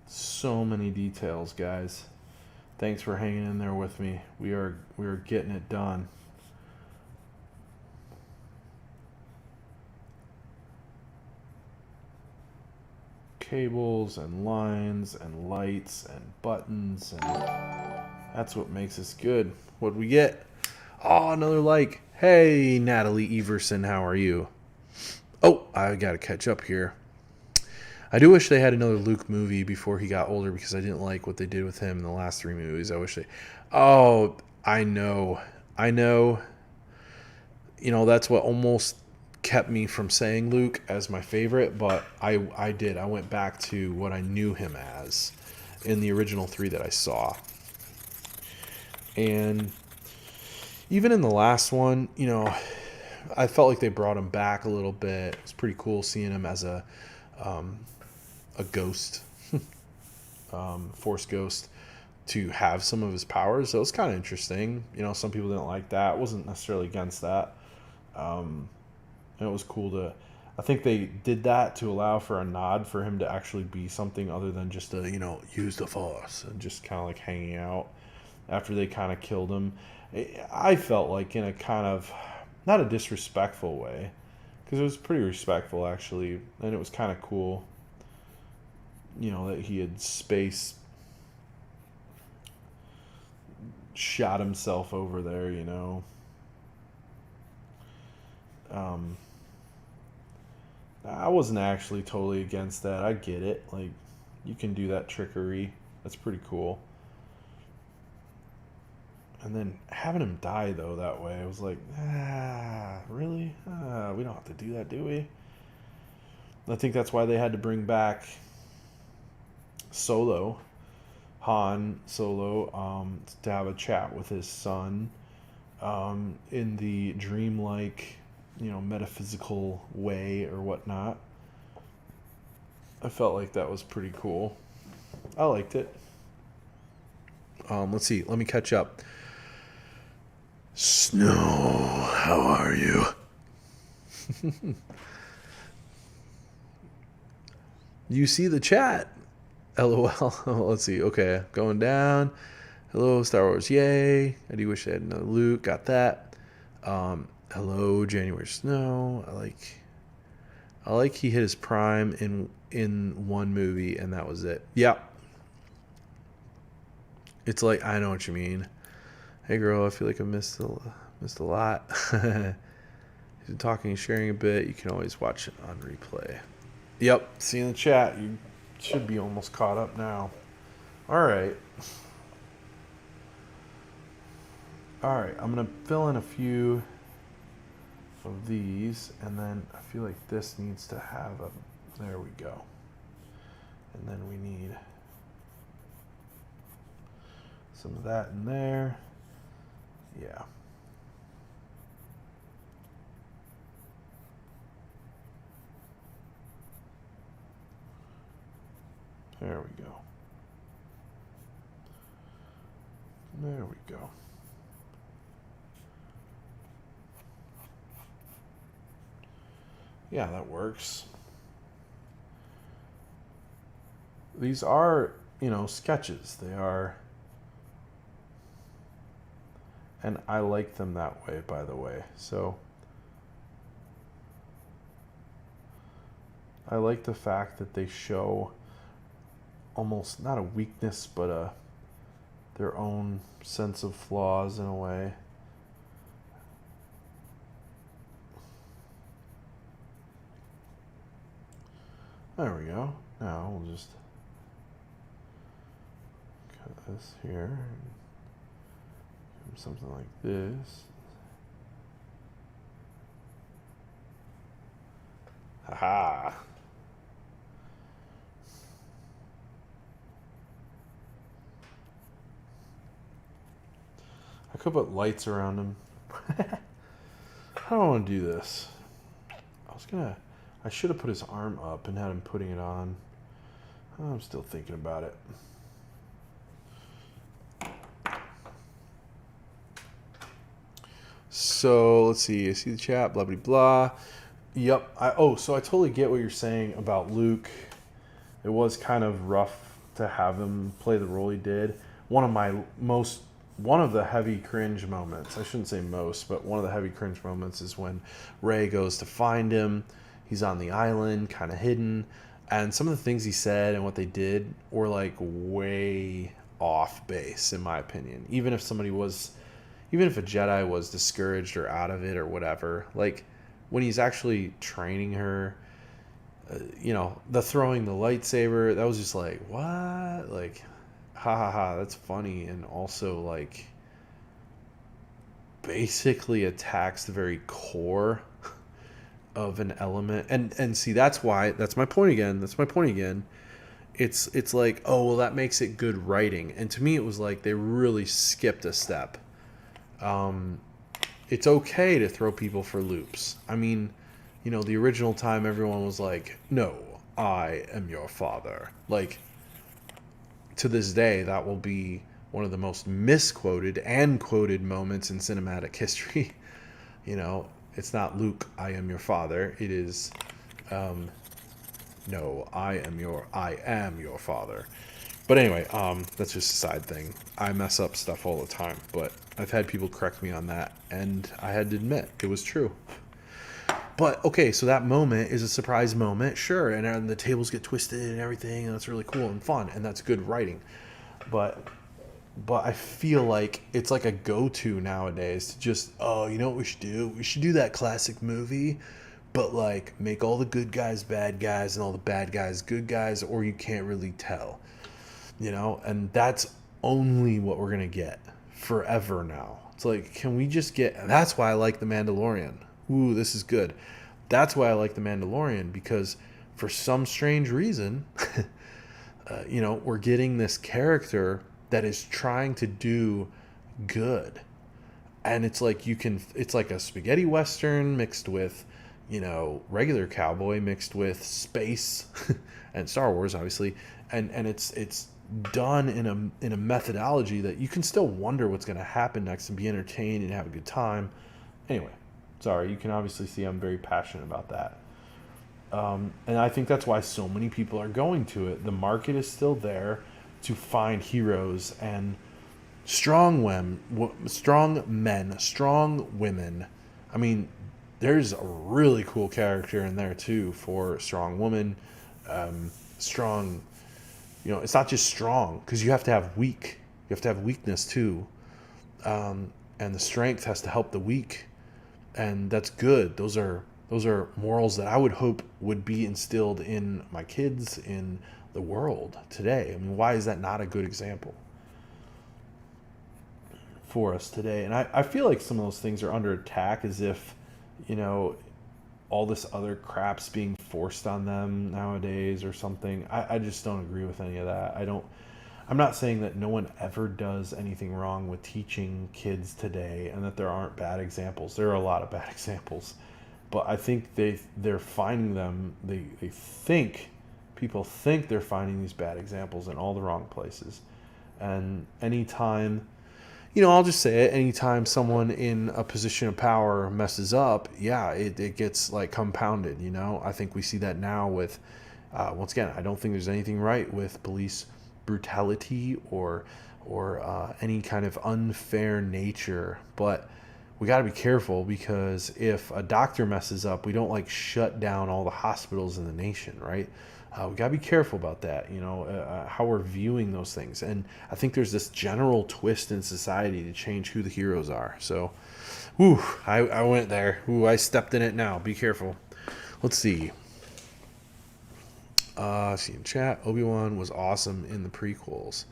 So many details, guys. Thanks for hanging in there with me. We are getting it done. Cables and lines and lights and buttons, and that's what makes us good. What'd we get? Oh, another like. Hey, Natalie Everson, how are you? Oh, I gotta catch up here. I do wish they had another Luke movie before he got older, because I didn't like what they did with him in the last 3 movies. I wish they... Oh, I know. That's what almost kept me from saying Luke as my favorite, but I did. I went back to what I knew him as in the original 3 that I saw. And even in the last one, I felt like they brought him back a little bit. It was pretty cool seeing him as a ghost, force ghost, to have some of his powers. So it was kind of interesting. Some people didn't like that. I wasn't necessarily against that. And it was cool to... I think they did that to allow for a nod for him to actually be something other than just a, use the force and just kind of like hanging out after they kind of killed him. I felt like in a kind of, not a disrespectful way, because it was pretty respectful actually, and it was kind of cool. That he had shot himself over there, I wasn't actually totally against that. I get it. Like, you can do that trickery. That's pretty cool. And then having him die, though, that way, I was like, really? We don't have to do that, do we? I think that's why they had to bring back Solo, Han Solo, to have a chat with his son in the dreamlike, metaphysical way or whatnot. I felt like that was pretty cool. I liked it. Let's see. Let me catch up. Snow, how are you? You see the chat? LOL. Let's see. Okay, going down. Hello, Star Wars. Yay. I do wish I had another Luke. Got that. Hello, January Snow. I like he hit his prime in one movie and that was it. Yep. It's like, I know what you mean. Hey girl, I feel like I missed a lot. If you're talking and sharing a bit, you can always watch it on replay. Yep, see in the chat. You should be almost caught up now. Alright, I'm going to fill in a few of these, and then I feel like this needs to have there we go. And then we need some of that in there. Yeah. There we go. There we go. Yeah, that works. These are, sketches. They are, and I like them that way, by the way. So I like the fact that they show almost not a weakness, but their own sense of flaws in a way. There we go. Now we'll just cut this here. Something like this. Haha. I could put lights around him. I don't want to do this. I should have put his arm up and had him putting it on. I'm still thinking about it. So let's see. I see the chat. Blah blah blah. Yep. So I totally get what you're saying about Luke. It was kind of rough to have him play the role he did. One of the heavy cringe moments. I shouldn't say most, but one of the heavy cringe moments is when Rey goes to find him. He's on the island, kind of hidden, and some of the things he said and what they did were like way off base, in my opinion. Even if a Jedi was discouraged or out of it or whatever, like when he's actually training her, the throwing the lightsaber, that was just like, what? Like, ha ha ha, that's funny, and also like basically attacks the very core of an element. And see, that's my point again. It's like, oh well, that makes it good writing. And to me it was like they really skipped a step. It's okay to throw people for loops. I mean, the original time everyone was like, no, I am your father. Like, to this day, that will be one of the most misquoted and quoted moments in cinematic history. It's not Luke, I am your father. It is, no, I am your father. But anyway, that's just a side thing. I mess up stuff all the time, but I've had people correct me on that, and I had to admit it was true. But okay, so that moment is a surprise moment, sure, and the tables get twisted and everything, and that's really cool and fun, and that's good writing. But I feel like it's like a go-to nowadays to just, you know what we should do? We should do that classic movie, but like make all the good guys bad guys and all the bad guys good guys, or you can't really tell. And that's only what we're going to get forever now. It's like, can we just get... That's why I like The Mandalorian. Ooh, this is good. That's why I like The Mandalorian, because for some strange reason, we're getting this character that is trying to do good. And it's like it's like a spaghetti western mixed with, regular cowboy mixed with space and Star Wars, obviously. And it's done in a methodology that you can still wonder what's going to happen next and be entertained and have a good time. Anyway, sorry, you can obviously see I'm very passionate about that. And I think that's why so many people are going to it. The market is still there to find heroes and strong men, strong women. I mean, there's a really cool character in there too for strong woman, strong. It's not just strong, because you have to have weak. You have to have weakness too, and the strength has to help the weak, and that's good. Those are morals that I would hope would be instilled in my kids, in the world today. I mean, why is that not a good example for us today? And I feel like some of those things are under attack, as if, all this other crap's being forced on them nowadays or something. I just don't agree with any of that. I'm not saying that no one ever does anything wrong with teaching kids today and that there aren't bad examples. There are a lot of bad examples. But I think they're finding them, people think they're finding these bad examples in all the wrong places. And anytime, I'll just say it, anytime someone in a position of power messes up, it gets like compounded, I think we see that now with, once again, I don't think there's anything right with police brutality or any kind of unfair nature, but we got to be careful, because if a doctor messes up, we don't shut down all the hospitals in the nation, right? We got to be careful about that, how we're viewing those things. And I think there's this general twist in society to change who the heroes are. So, I went there. I stepped in it now. Be careful. Let's see. See in chat, Obi-Wan was awesome in the prequels.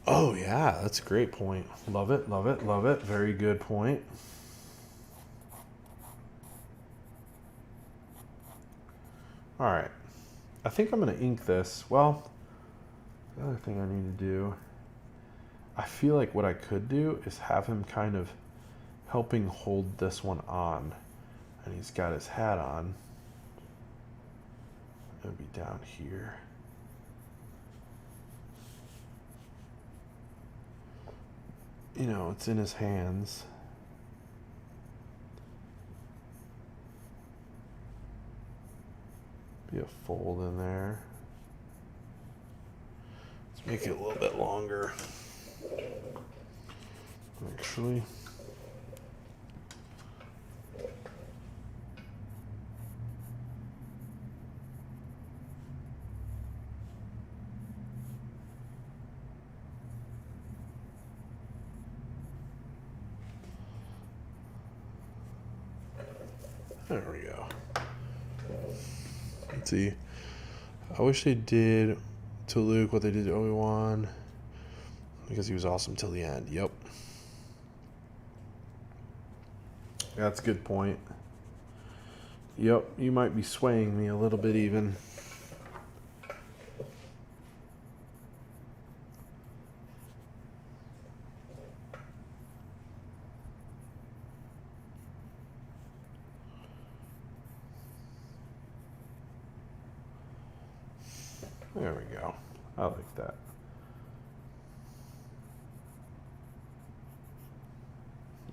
Oh, yeah, that's a great point. Love it, love it, love it. Very good point. All right. I think I'm going to ink this. Well, the other thing I need to do, I feel like what I could do is have him kind of helping hold this one on. And he's got his hat on. It'll be down here. It's in his hands. Be a fold in there. Let's make it a little bit longer. Actually. There we go. Let's see. I wish they did to Luke what they did to Obi-Wan, because he was awesome till the end. Yep. That's a good point. Yep, you might be swaying me a little bit even. There we go. I like that.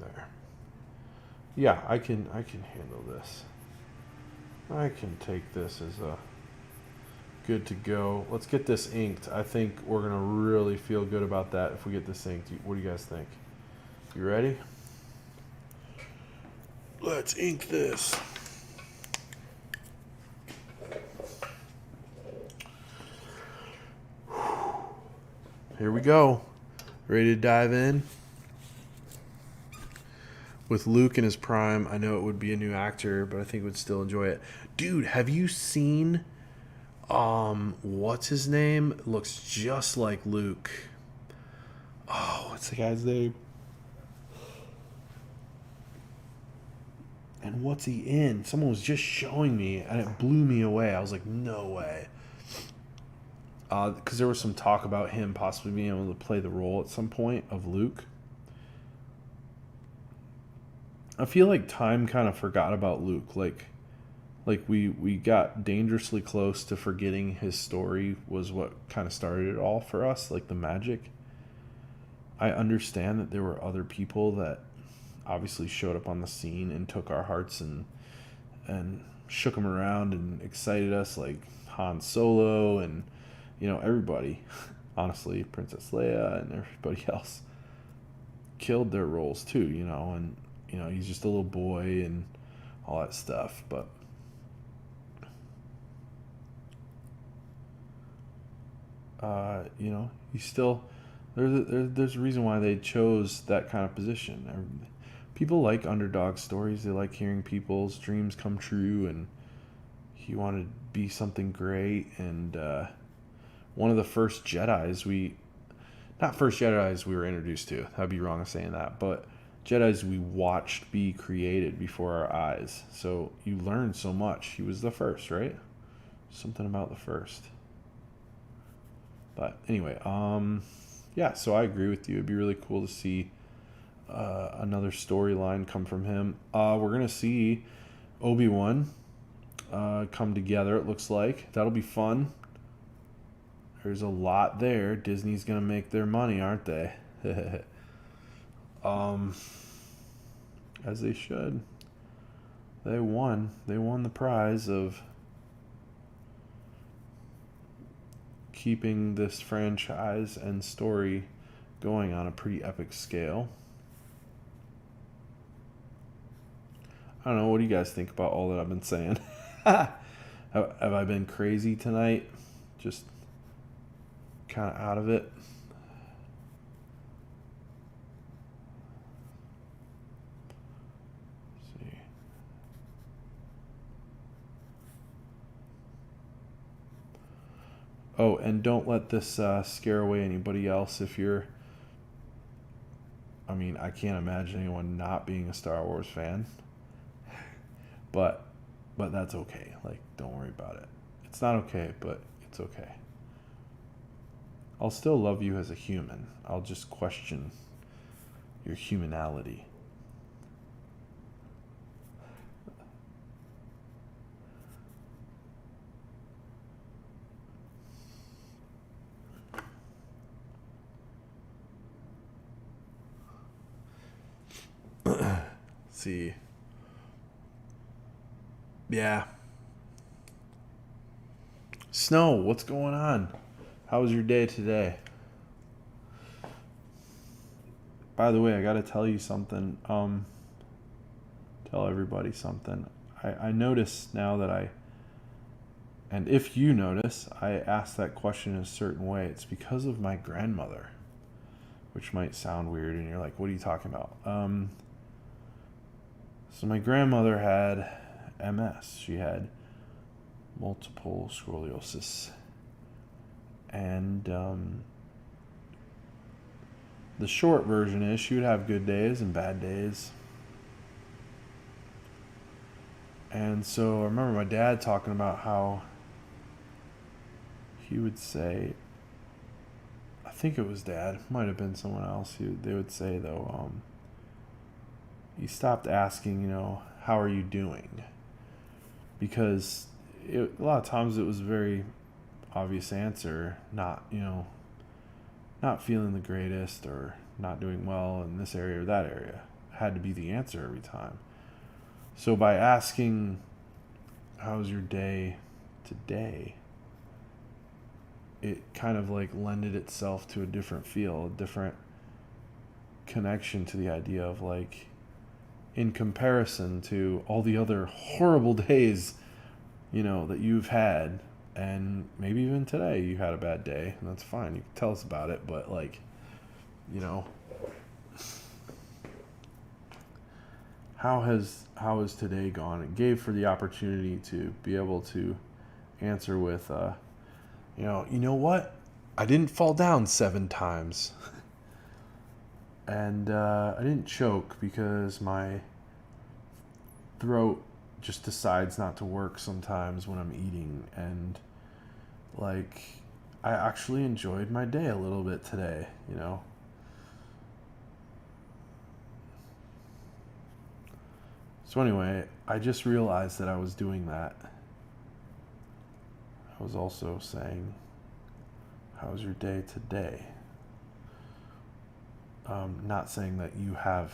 There. Yeah, I can handle this. I can take this as a good to go. Let's get this inked. I think we're going to really feel good about that if we get this inked. What do you guys think? You ready? Let's ink this. Here we go. Ready to dive in? With Luke in his prime, I know it would be a new actor, but I think we'd still enjoy it. Dude, have you seen what's his name? Looks just like Luke. Oh, what's the guy's name? And what's he in? Someone was just showing me, and it blew me away. I was like, no way. Because there was some talk about him possibly being able to play the role at some point of Luke. I feel like time kind of forgot about Luke. Like we got dangerously close to forgetting his story was what kind of started it all for us, like the magic. I understand that there were other people that obviously showed up on the scene and took our hearts and shook them around and excited us, like Han Solo and everybody. Honestly, Princess Leia and everybody else killed their roles too, and he's just a little boy and all that stuff, but he's still there's a reason why they chose that kind of position. People like underdog stories. They like hearing people's dreams come true, and he wanted to be something great. And one of the first Jedis not first Jedis we were introduced to. That'd be wrong of saying that, but Jedis we watched be created before our eyes. So you learn so much. He was the first, right? Something about the first. But anyway, yeah, so I agree with you. It'd be really cool to see another storyline come from him. We're going to see Obi-Wan come together, it looks like. That'll be fun. There's a lot there. Disney's going to make their money, aren't they? As they should. They won. They won the prize of keeping this franchise and story going on a pretty epic scale. I don't know. What do you guys think about all that I've been saying? Have I been crazy tonight? Just kind of out of it? Let's see. Oh, and don't let this scare away anybody else if you're... I mean, I can't imagine anyone not being a Star Wars fan. But that's okay. Like, don't worry about it. It's not okay, but it's okay. I'll still love you as a human. I'll just question your humanality. See. Yeah. Snow, what's going on? How was your day today? By the way, I gotta tell you something. Tell everybody something. I notice now that and if you notice, I ask that question in a certain way. It's because of my grandmother, which might sound weird, and you're like, what are you talking about? So my grandmother had MS. She had multiple sclerosis. And the short version is she would have good days and bad days. And so I remember my dad talking about how he would say, I think it was Dad, might have been someone else. They would say, though, he stopped asking, how are you doing? Because a lot of times it was a very obvious answer, not feeling the greatest or not doing well in this area or that area. Had to be the answer every time. So by asking, how's your day today, it kind of like lended itself to a different feel, a different connection to the idea of like, in comparison to all the other horrible days, that you've had, and maybe even today you had a bad day, and that's fine. You can tell us about it, but like, how has today gone? It gave for the opportunity to be able to answer with, you know what? I didn't fall down 7 times. And I didn't choke because my throat just decides not to work sometimes when I'm eating. And like, I actually enjoyed my day a little bit today, you know. So anyway, I just realized that I was doing that. I was also saying, how's your day today? Not saying that you have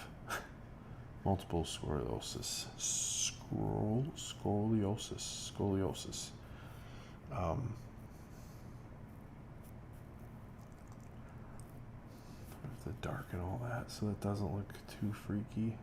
multiple scoliosis. Scoliosis. I have to darken all that so it doesn't look too freaky.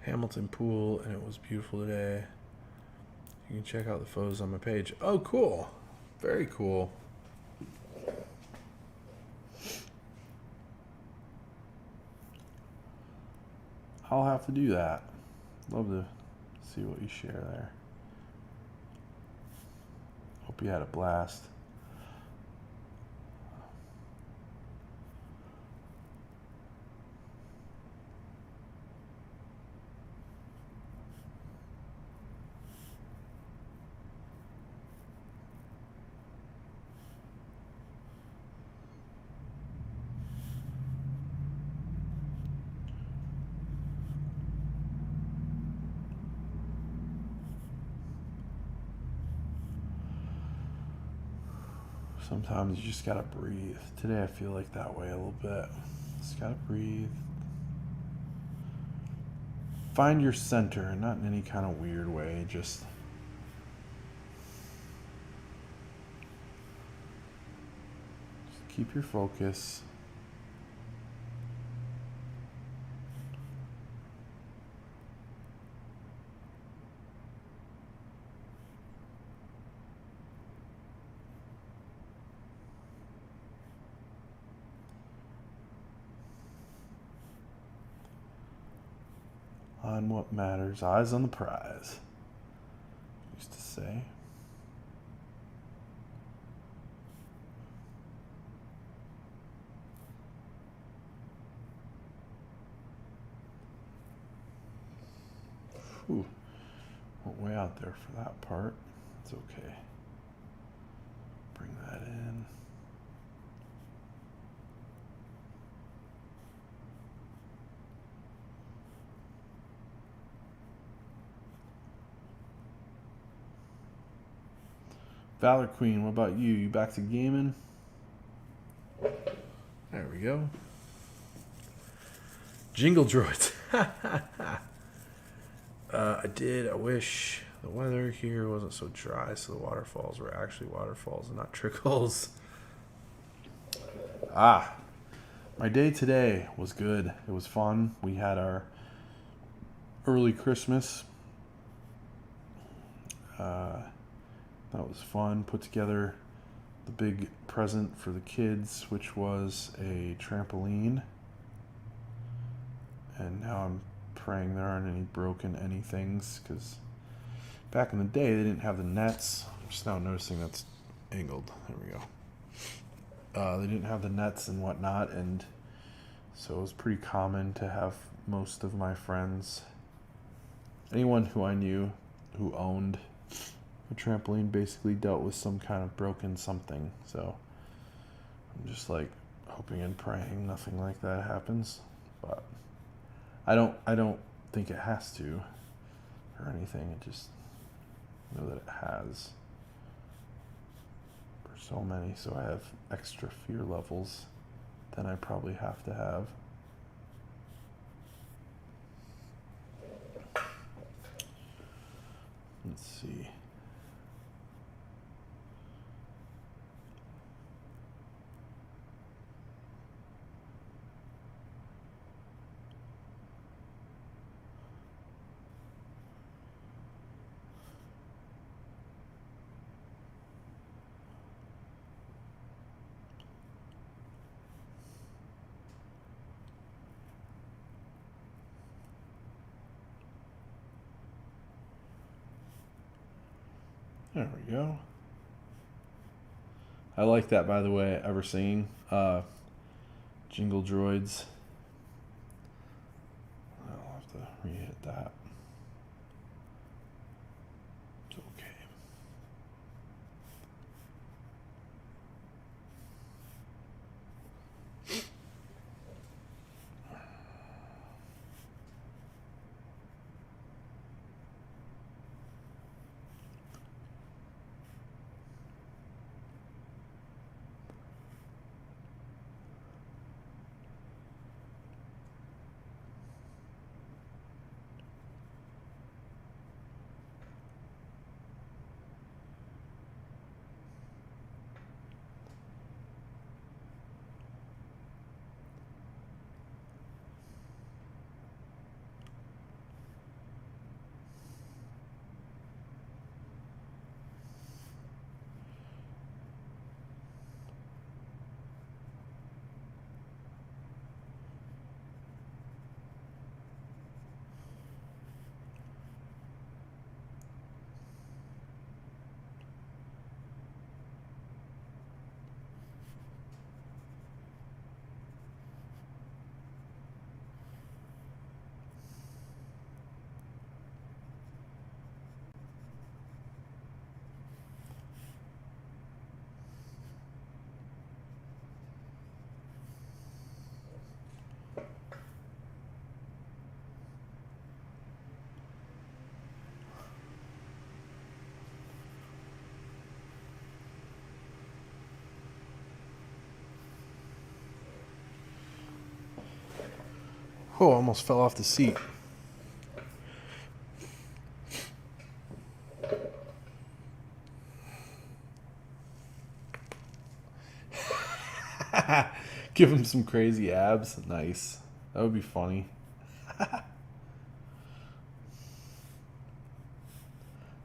Hamilton Pool, and it was beautiful today. You can check out the photos on my page. Oh, cool. Very cool. I'll have to do that. Love to see what you share there. Hope you had a blast. Sometimes you just gotta breathe. Today I feel like that way a little bit. Just gotta breathe. Find your center, not in any kind of weird way, just keep your focus. On what matters, eyes on the prize. Used to say. Whew. Went way out there for that part. It's okay. Bring that in. Valor Queen, what about you? You back to gaming? There we go. Jingle droids. I did. I wish the weather here wasn't so dry, so the waterfalls were actually waterfalls and not trickles. My day today was good. It was fun. We had our early Christmas. That was fun. Put together the big present for the kids, which was a trampoline. And now I'm praying there aren't any broken anythings, because back in the day they didn't have the nets. I'm just now noticing that's angled. There we go. They didn't have the nets and whatnot, and so it was pretty common to have most of my friends, anyone who I knew who owned a trampoline, basically dealt with some kind of broken something. So I'm just like hoping and praying nothing like that happens, but I don't think it has to or anything. I just know that it has for so many, so I have extra fear levels than I probably have to have. Let's see. There we go. I like that, by the way, ever seen Jingle Droids. I'll have to re-hit that. It's okay. Oh, I almost fell off the seat. Give him some crazy abs. Nice. That would be funny. Did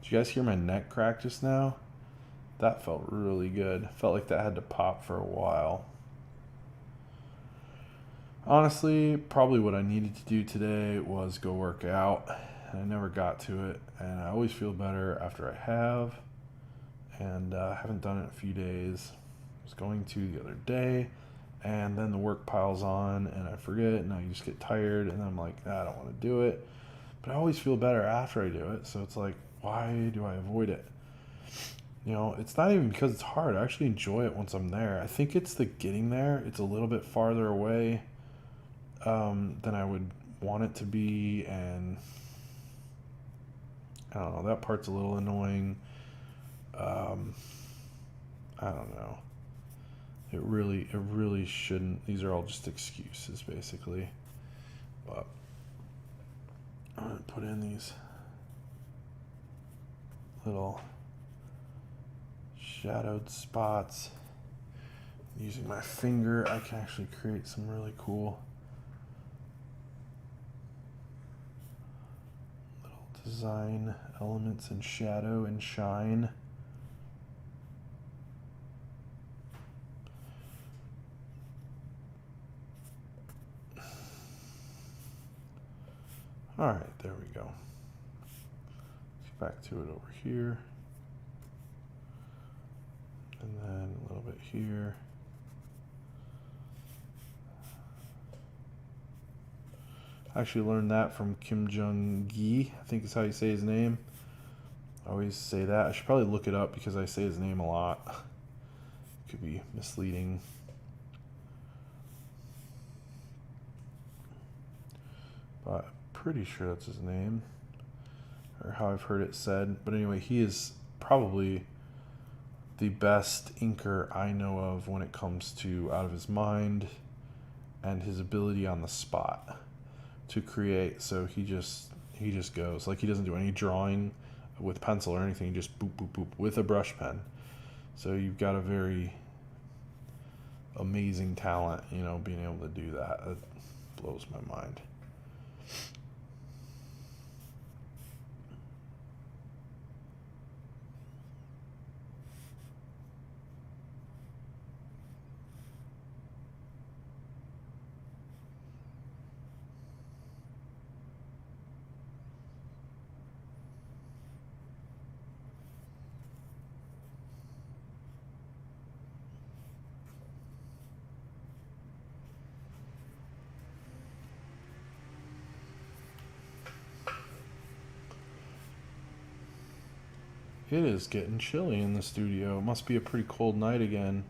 you guys hear my neck crack just now? That felt really good. Felt like that had to pop for a while. Honestly, probably what I needed to do today was go work out. And I never got to it. And I always feel better after I have. And I haven't done it in a few days. I was going to the other day. And then the work piles on and I forget. And I just get tired. And I'm like, I don't want to do it. But I always feel better after I do it. So it's like, why do I avoid it? You know, it's not even because it's hard. I actually enjoy it once I'm there. I think it's the getting there. It's a little bit farther away than I would want it to be, and I don't know, that part's a little annoying. I don't know. It really shouldn't. These are all just excuses, basically. But I'm gonna put in these little shadowed spots. Using my finger, I can actually create some really cool design elements in shadow and shine. All right, there we go. Get back to it over here. And then a little bit here. I actually learned that from Kim Jong-gi, I think is how you say his name. I always say that. I should probably look it up because I say his name a lot. Could be misleading. But I'm pretty sure that's his name, or how I've heard it said. But anyway, he is probably the best inker I know of when it comes to out of his mind and his ability on the spot to create. So he just goes, like, he doesn't do any drawing with pencil or anything. He just boop boop boop with a brush pen. So you've got a very amazing talent, you know, being able to do that. It blows my mind. It is getting chilly in the studio. It must be a pretty cold night again.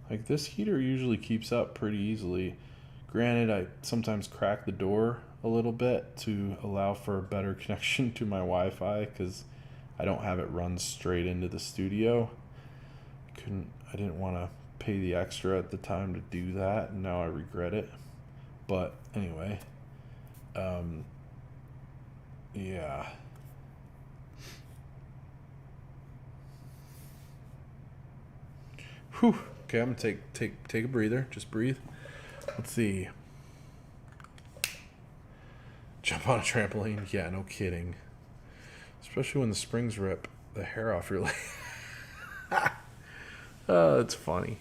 Like, this heater usually keeps up pretty easily. Granted, I sometimes crack the door a little bit to allow for a better connection to my Wi-Fi because I don't have it run straight into the studio. I didn't want to pay the extra at the time to do that, and now I regret it. But anyway, yeah. Whew. Okay, I'm gonna take a breather. Just breathe. Let's see. Jump on a trampoline? Yeah, no kidding. Especially when the springs rip the hair off your leg. Oh, that's funny.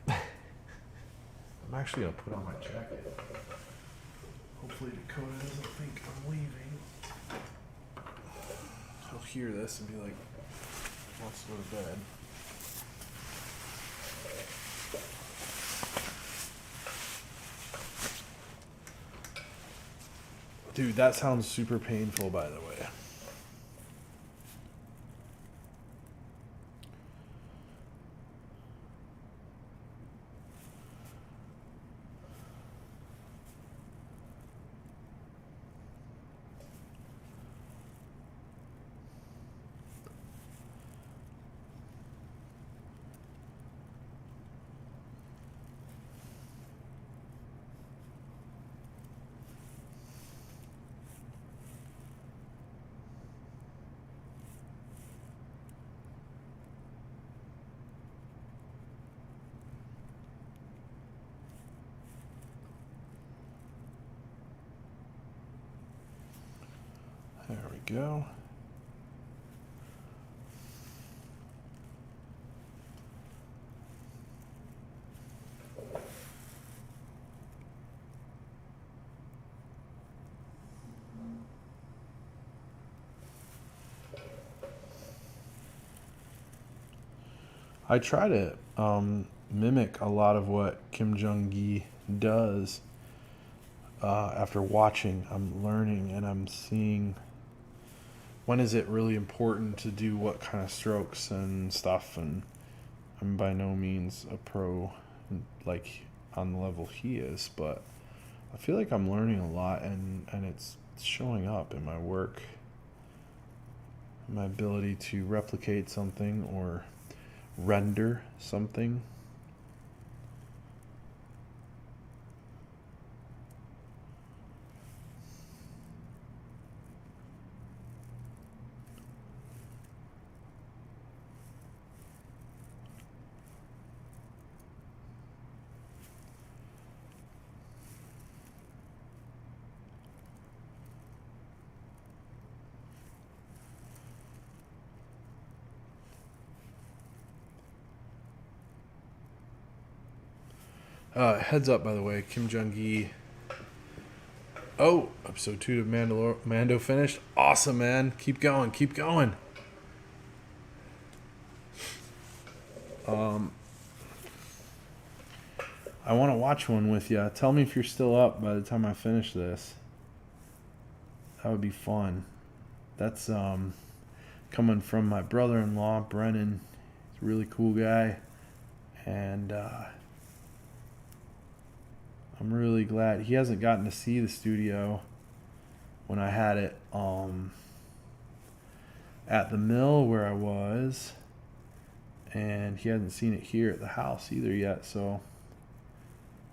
I'm actually gonna put on my jacket. Hopefully Dakota doesn't think I'm leaving. He'll hear this and be like, wants to go to bed. Dude, that sounds super painful, by the way. There we go. I try to mimic a lot of what Kim Jong-gi does. After watching, I'm learning and I'm seeing when is it really important to do what kind of strokes and stuff. And I'm by no means a pro like on the level he is, but I feel like I'm learning a lot, and it's showing up in my work, my ability to replicate something or render something. Heads up, by the way, Kim Jong-gi. Oh, episode 2 of Mando finished. Awesome, man. Keep going, keep going. I want to watch one with you. Tell me if you're still up by the time I finish this. That would be fun. That's coming from my brother-in-law, Brennan. He's a really cool guy. And I'm really glad he hasn't gotten to see the studio when I had it at the mill where I was, and he hasn't seen it here at the house either yet, so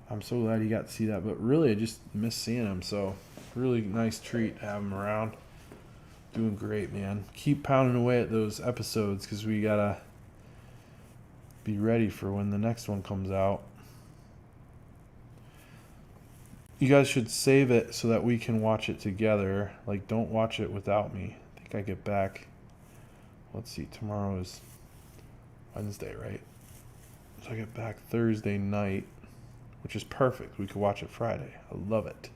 I'm so glad he got to see that. But really, I just miss seeing him, so really nice treat to have him around. Doing great, man. Keep pounding away at those episodes because we gotta be ready for when the next one comes out. You guys should save it so that we can watch it together. Like, don't watch it without me. I think I get back let's see, tomorrow is Wednesday, right? So I get back Thursday night, which is perfect. We could watch it Friday. I love it.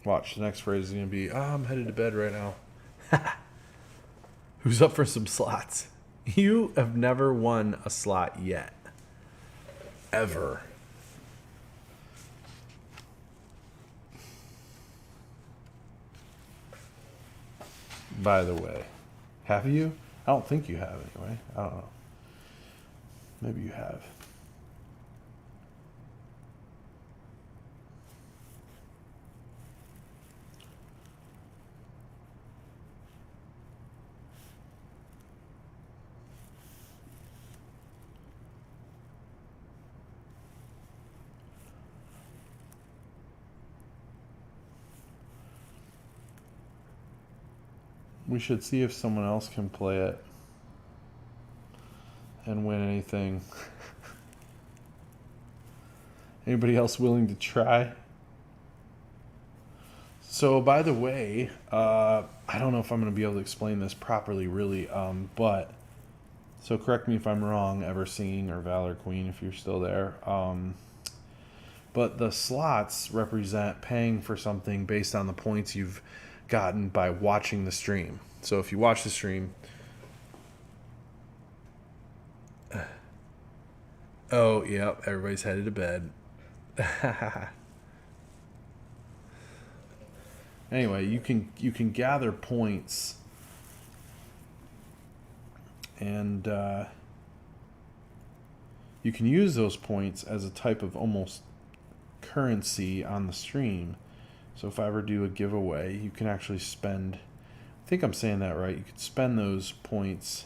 Watch, the next phrase is going to be, I'm headed to bed right now. Who's up for some slots? You have never won a slot yet. Ever. By the way. Have you? I don't think you have anyway. I don't know. Maybe you have. We should see if someone else can play it and win anything. Anybody else willing to try? So, by the way, I don't know if I'm going to be able to explain this properly, really, but so correct me if I'm wrong, Ever Singing or Valor Queen, if you're still there. But the slots represent paying for something based on the points you've gotten by watching the stream. So if you watch the stream, oh yep, everybody's headed to bed. Anyway, you can gather points, and you can use those points as a type of almost currency on the stream. So if I ever do a giveaway, you can actually spend, I think I'm saying that right, you could spend those points,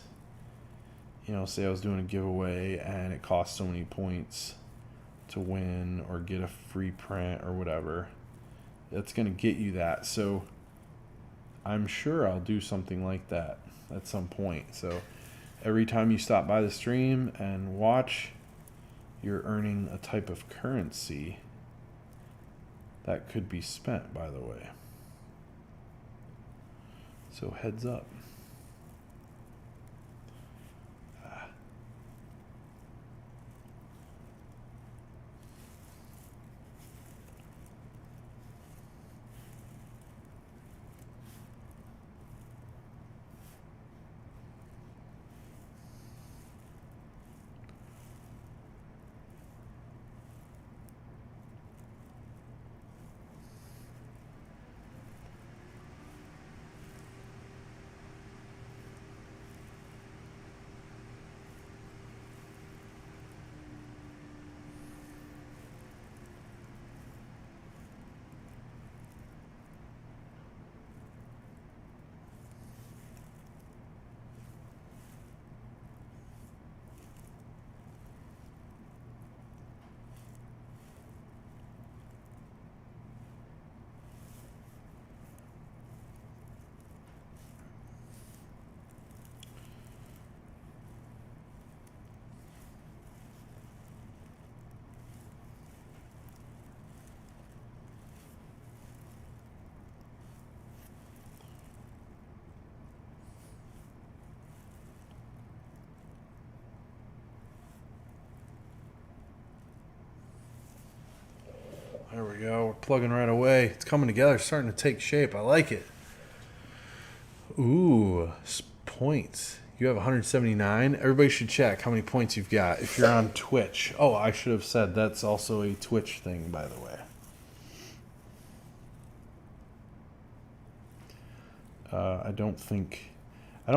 say I was doing a giveaway and it costs so many points to win or get a free print or whatever. That's going to get you that. So I'm sure I'll do something like that at some point. So every time you stop by the stream and watch, you're earning a type of currency that could be spent, by the way. So heads up. There we go. We're plugging right away. It's coming together. It's starting to take shape. I like it. Ooh, points. You have 179. Everybody should check how many points you've got if you're on Twitch. Oh, I should have said that's also a Twitch thing, by the way. I don't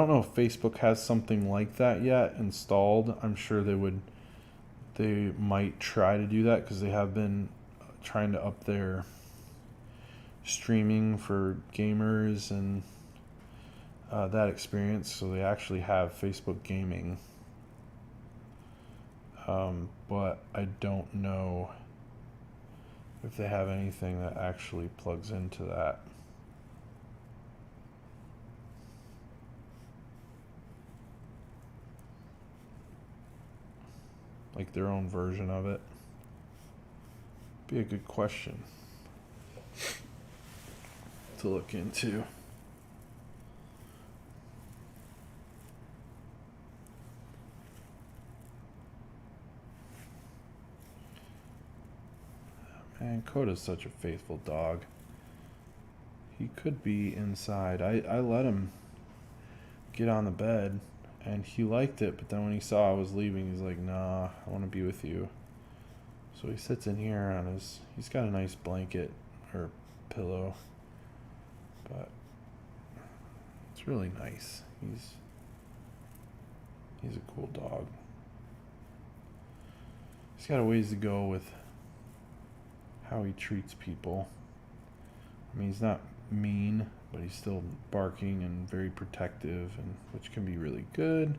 know if Facebook has something like that yet installed. I'm sure they might try to do that because they have been trying to up their streaming for gamers and that experience. So they actually have Facebook gaming. But I don't know if they have anything that actually plugs into that. Like their own version of it. Be a good question to look into. Man, Coda's such a faithful dog. He could be inside. I let him get on the bed, and he liked it, but then when he saw I was leaving, he's like, nah, I want to be with you. So he sits in here on he's got a nice blanket or pillow, but it's really nice. He's a cool dog. He's got a ways to go with how he treats people. I mean, he's not mean, but he's still barking and very protective, and which can be really good,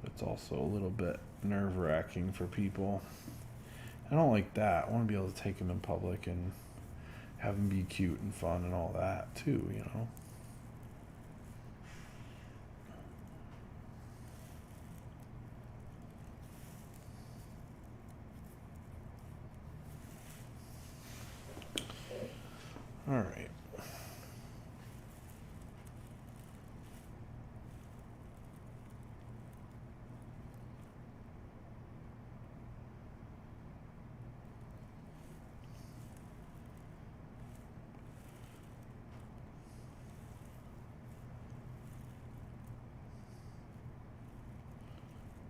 but it's also a little bit nerve-wracking for people. I don't like that. I want to be able to take him in public and have him be cute and fun and all that too, you know. All right.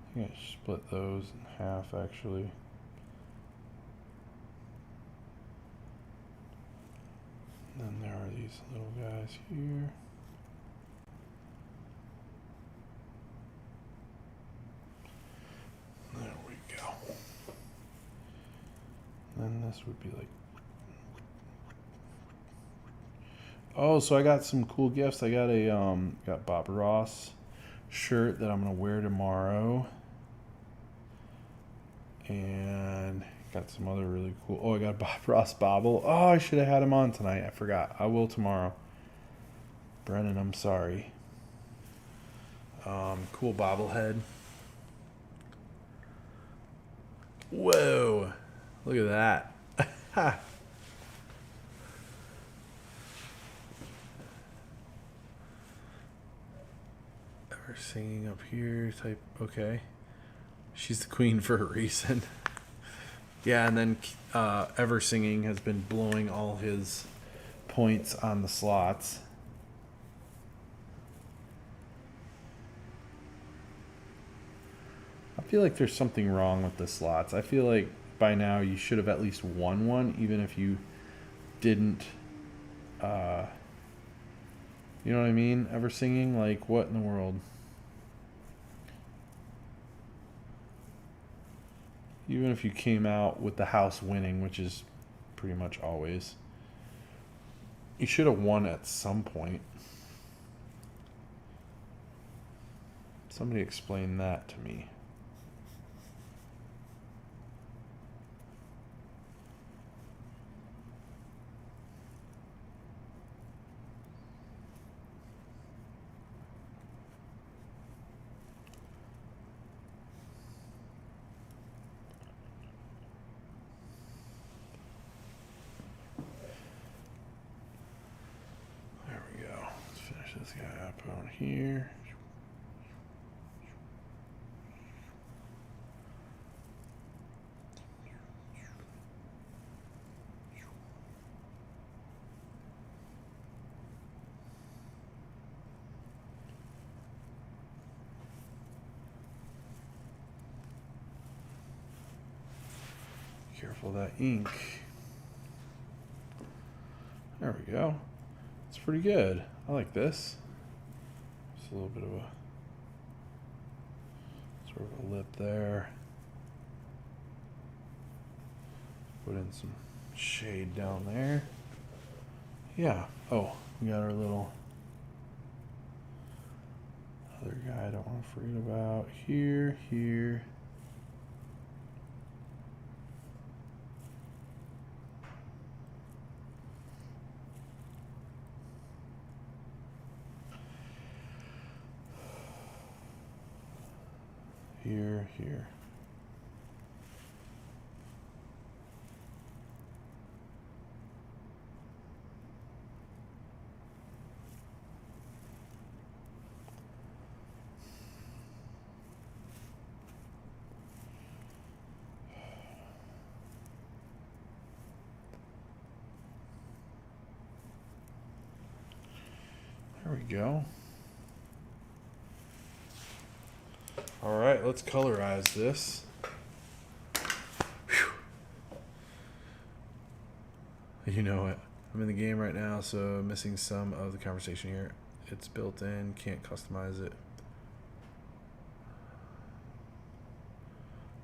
I think I split those in half actually. And then there are these little guys here. There we go. Then this would be like... Oh, so I got some cool gifts. I got got Bob Ross shirt that I'm gonna wear tomorrow. And got some other really cool... Oh, I got a Bob Ross bobble. Oh, I should have had him on tonight. I forgot. I will tomorrow. Brennan, I'm sorry. Cool bobblehead. Whoa. Look at that. Ha. Ever singing up here type. Okay. She's the queen for a reason. Yeah, and then Ever Singing has been blowing all his points on the slots. I feel like there's something wrong with the slots. I feel like by now you should have at least won one, even if you didn't. You know what I mean? Ever Singing? Like, what in the world? Even if you came out with the house winning, which is pretty much always, you should have won at some point. Somebody explain that to me. This guy up on here. Careful of that ink. There we go. It's pretty good. I like this. Just a little bit of a sort of a lip there. Put in some shade down there. Yeah. Oh, we got our little other guy I don't want to forget about. Here. Here, here. There we go. All right, let's colorize this. Whew. You know it. I'm in the game right now, so I'm missing some of the conversation here. It's built in, can't customize it.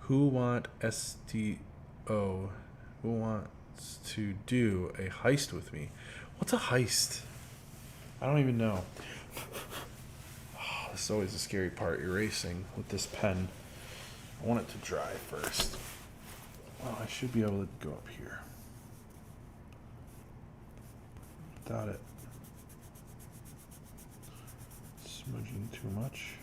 Who want STO? Who wants to do a heist with me? What's a heist? I don't even know. Oh, this is always a scary part, erasing with this pen. I want it to dry first. Oh, I should be able to go up here without it smudging too much.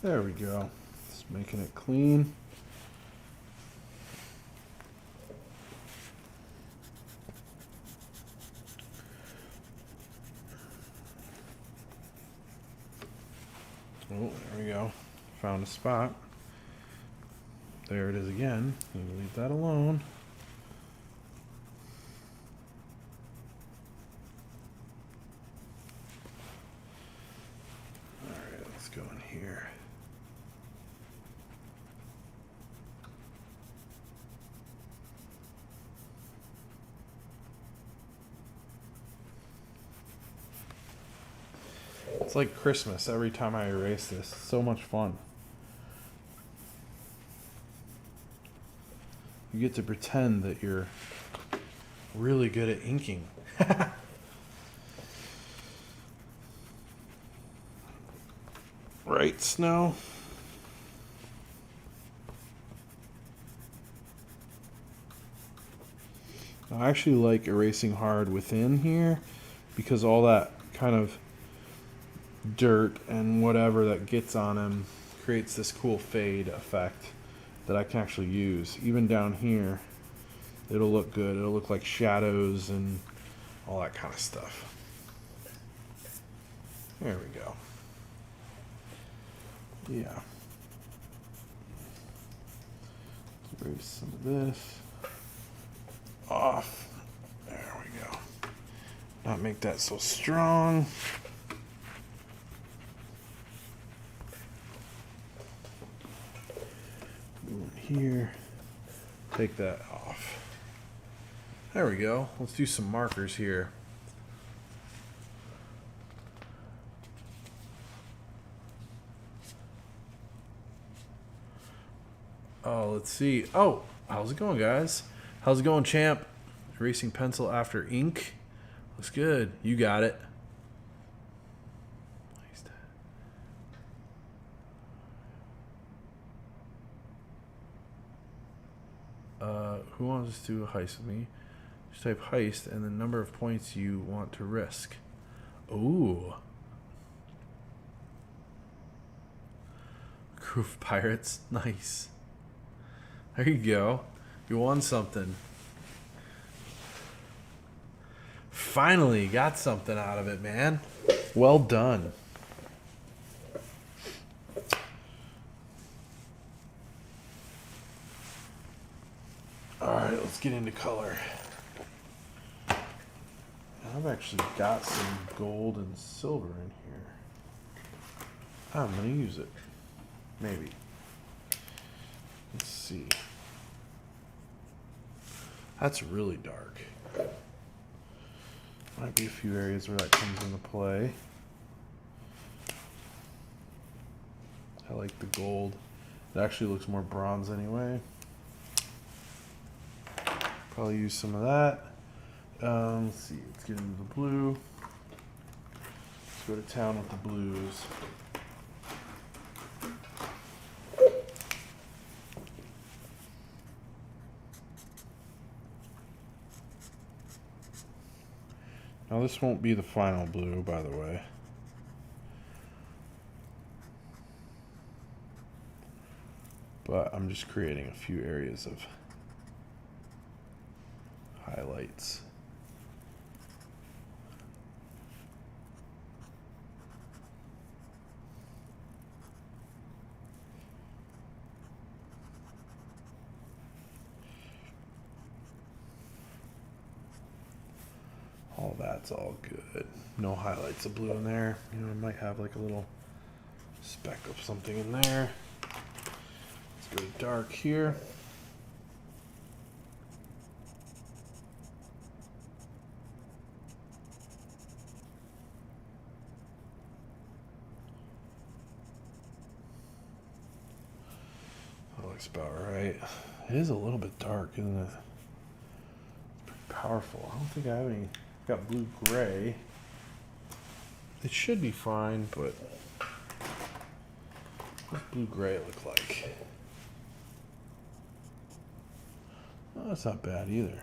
There we go. Just making it clean. Oh, there we go. Found a spot. There it is again. You can leave that alone. All right, let's go in here. It's like Christmas every time I erase this. It's so much fun. You get to pretend that you're really good at inking. Right, Snow? I actually like erasing hard within here because all that kind of dirt and whatever that gets on him creates this cool fade effect that I can actually use. Even down here, it'll look good. It'll look like shadows and all that kind of stuff. There we go. Yeah. Let's erase some of this off. There we go. Not make that so strong. Here, take that off. There we go. Let's do some markers here. Oh, let's see. Oh, how's it going, guys? How's it going, champ? Erasing pencil after ink. Looks good. You got it. Who wants to do a heist with me? Just type heist and the number of points you want to risk. Ooh. Crew of pirates. Nice. There you go. You won something. Finally got something out of it, man. Well done. Alright, let's get into color. I've actually got some gold and silver in here. I'm going to use it. Maybe. Let's see. That's really dark. Might be a few areas where that comes into play. I like the gold. It actually looks more bronze anyway. Probably use some of that. Let's see, let's get into the blue. Let's go to town with the blues. Now this won't be the final blue, by the way. But I'm just creating a few areas of highlights. All that's all good. No highlights of blue in there. You know, I might have like a little speck of something in there. Let's go to dark here. That looks about right. It is a little bit dark, isn't it? It's pretty powerful. I don't think I have any. Got blue gray. It should be fine, but what's blue gray look like? Oh, that's not bad either.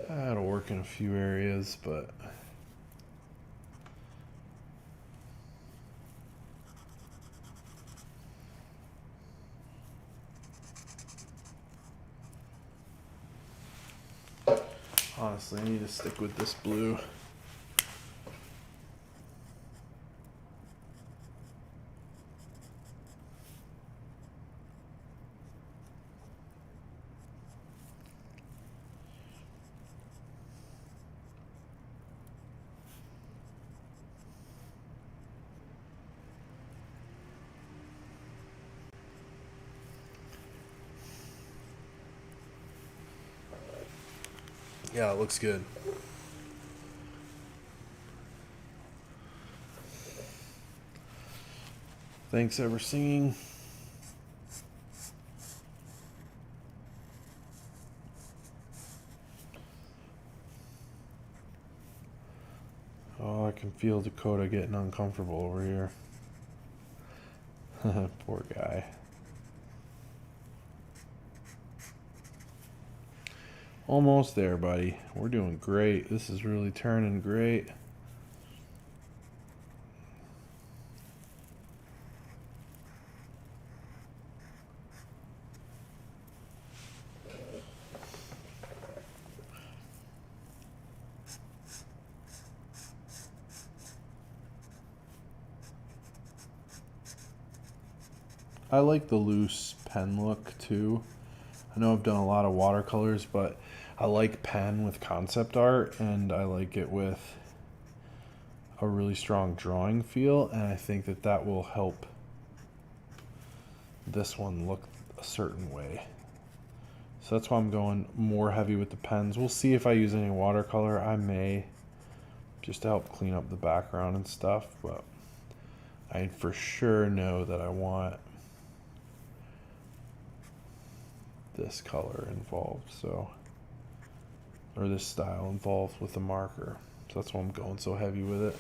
That'll work in a few areas, but honestly, I need to stick with this blue. Yeah, it looks good. Thanks ever singing. Oh, I can feel Dakota getting uncomfortable over here. Poor guy. Almost there, buddy. We're doing great. This is really turning great. I like the loose pen look too. I know I've done a lot of watercolors, but I like pen with concept art, and I like it with a really strong drawing feel, and I think that that will help this one look a certain way. So that's why I'm going more heavy with the pens. We'll see if I use any watercolor. I may, just to help clean up the background and stuff, but I for sure know that I want this color involved, so, or this style involved with the marker. So that's why I'm going so heavy with it.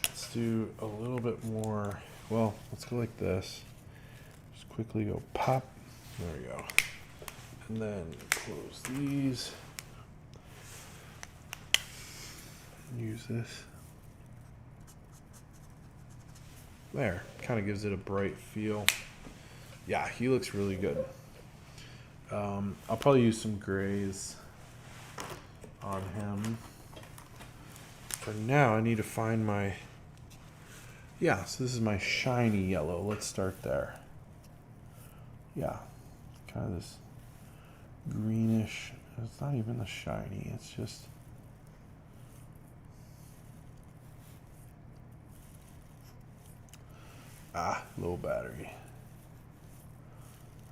Let's do a little bit more. Well, let's go like this. Just quickly go pop. There we go. And then close these. Use this. There. Kind of gives it a bright feel. Yeah, he looks really good. I'll probably use some grays on him. For now, I need to find my... Yeah, so this is my shiny yellow. Let's start there. Yeah, kind of this greenish. It's not even the shiny. It's just... low battery.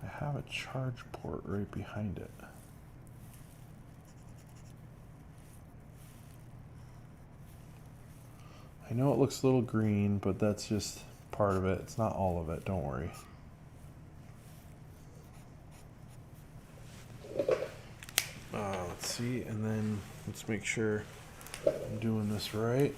I have a charge port right behind it. I know it looks a little green, but that's just part of it. It's not all of it, don't worry. Let's see, and then let's make sure I'm doing this right.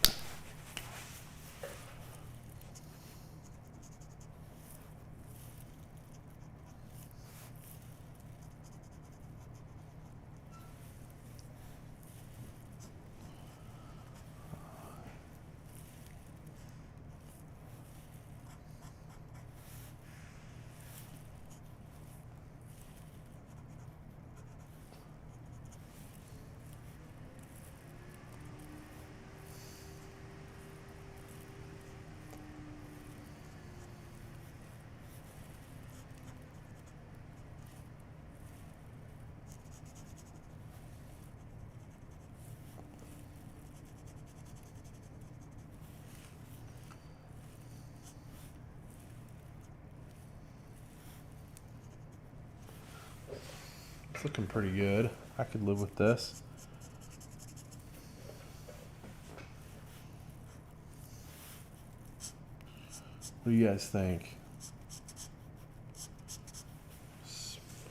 It's looking pretty good. I could live with this. What do you guys think?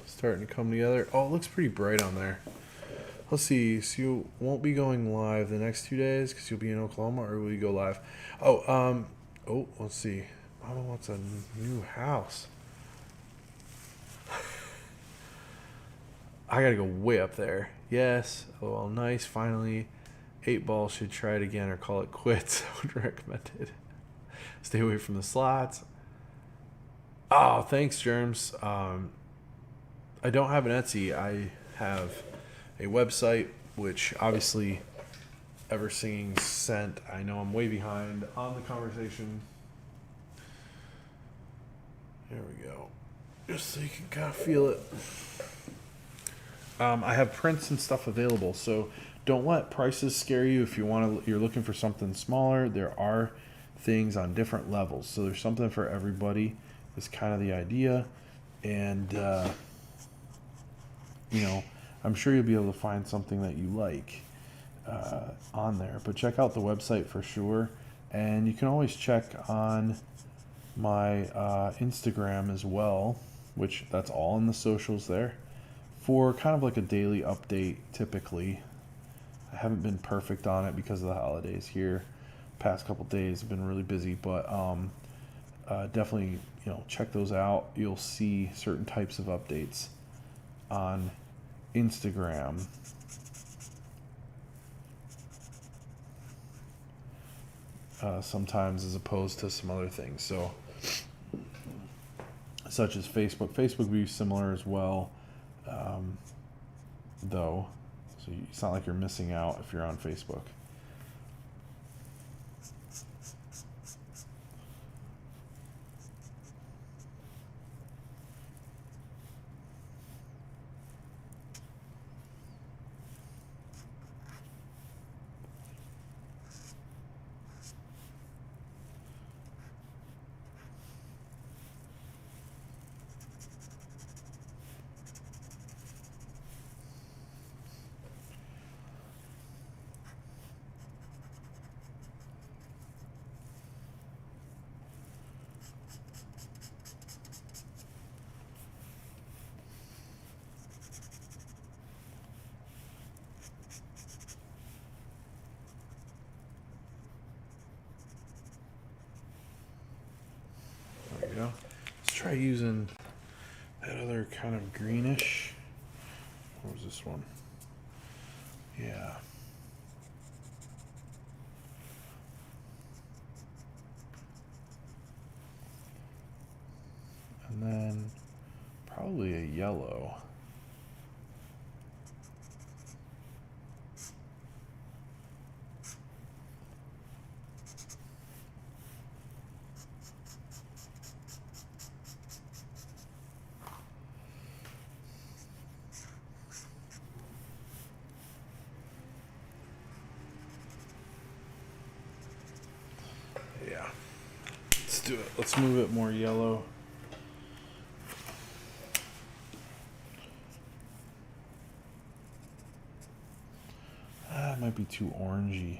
Starting to come together. Oh, it looks pretty bright on there. Let's see. So you won't be going live the next 2 days because you'll be in Oklahoma, or will you go live? Oh, let's see. Mama wants a new house. I gotta go way up there. Yes. Oh, well, nice. Finally, 8-ball should try it again or call it quits. I would recommend it. Stay away from the slots. Oh, thanks, Germs. I don't have an Etsy. I have a website, which obviously Ever Singing sent. I know I'm way behind on the conversation. There we go. Just so you can kind of feel it. I have prints and stuff available, so don't let prices scare you. If you're looking for something smaller, there are things on different levels. So there's something for everybody. Is kind of the idea, and I'm sure you'll be able to find something that you like on there. But check out the website for sure, and you can always check on my Instagram as well, which that's all in the socials there, for kind of like a daily update. Typically, I haven't been perfect on it because of the holidays here. Past couple days have been really busy, but definitely check those out. You'll see certain types of updates on Instagram. Sometimes as opposed to some other things. So such as Facebook. Facebook would be similar as well, though. So it's not like you're missing out if you're on Facebook. There we go. Let's try using that other kind of greenish. What was this one? Yeah. And then probably a yellow. Yeah. Let's do it. Let's move it more yellow. It might be too orangey.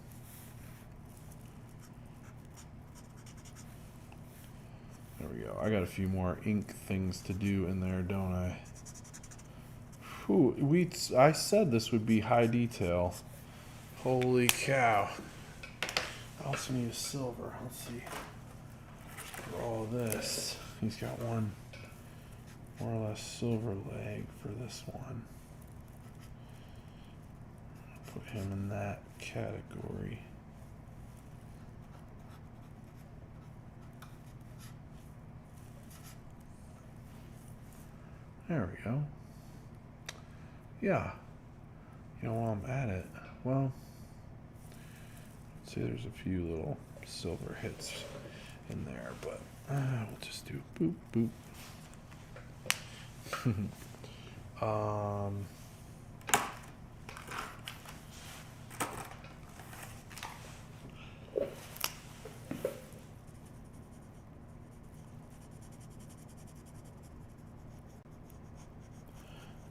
we go. I got a few more ink things to do in there, don't I? Whew, I said this would be high detail. Holy cow. I also need a silver. Let's see. For all this, he's got one more or less silver leg for this one. Put him in that category. There we go. Yeah. You know, while I'm at it, well, let's see, there's a few little silver hits in there, but we'll just do boop, boop.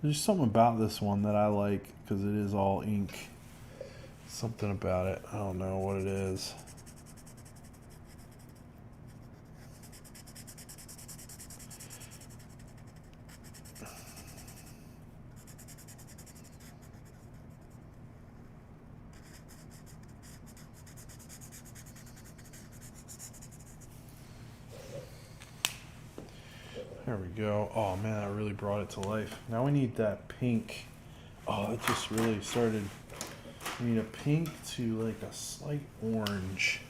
There's something about this one that I like because it is all ink. Something about it. I don't know what it is. There we go. Oh man, that really brought it to life. Now we need that pink. Oh, it just really started. We need a pink to like a slight orange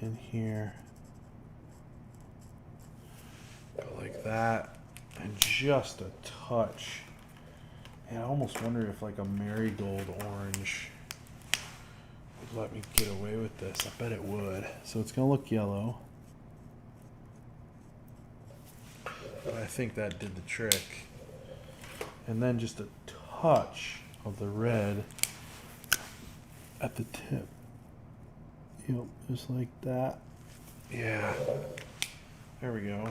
in here. Go like that. And just a touch. And I almost wonder if like a marigold orange would let me get away with this. I bet it would. So it's gonna look yellow. But I think that did the trick. And then just a touch of the red at the tip. Yep, just like that. Yeah. There we go.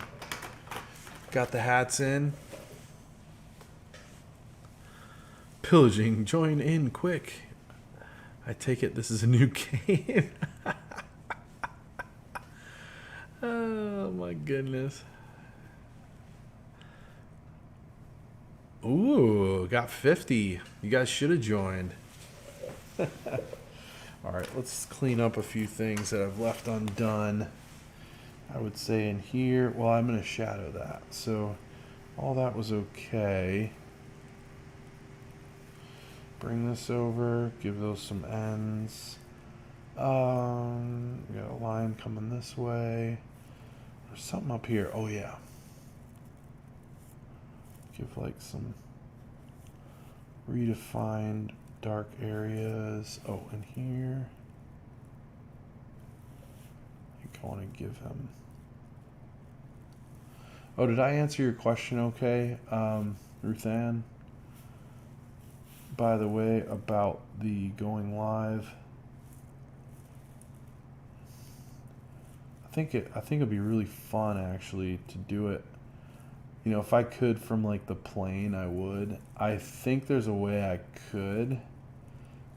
Got the hats in. Pillaging, join in quick. I take it this is a new game. Oh my goodness. Ooh, got 50. You guys should have joined. All right, let's clean up a few things that I've left undone. I would say in here, well, I'm going to shadow that. So all that was okay. Bring this over, give those some ends. We got a line coming this way. There's something up here. Oh, yeah. Give like some redefined dark areas. Oh, and here. I want to give him. Oh, did I answer your question okay, Ruthann? By the way, about the going live. I think it'd be really fun actually to do it. You know, if I could from like the plane, I would. I think there's a way I could,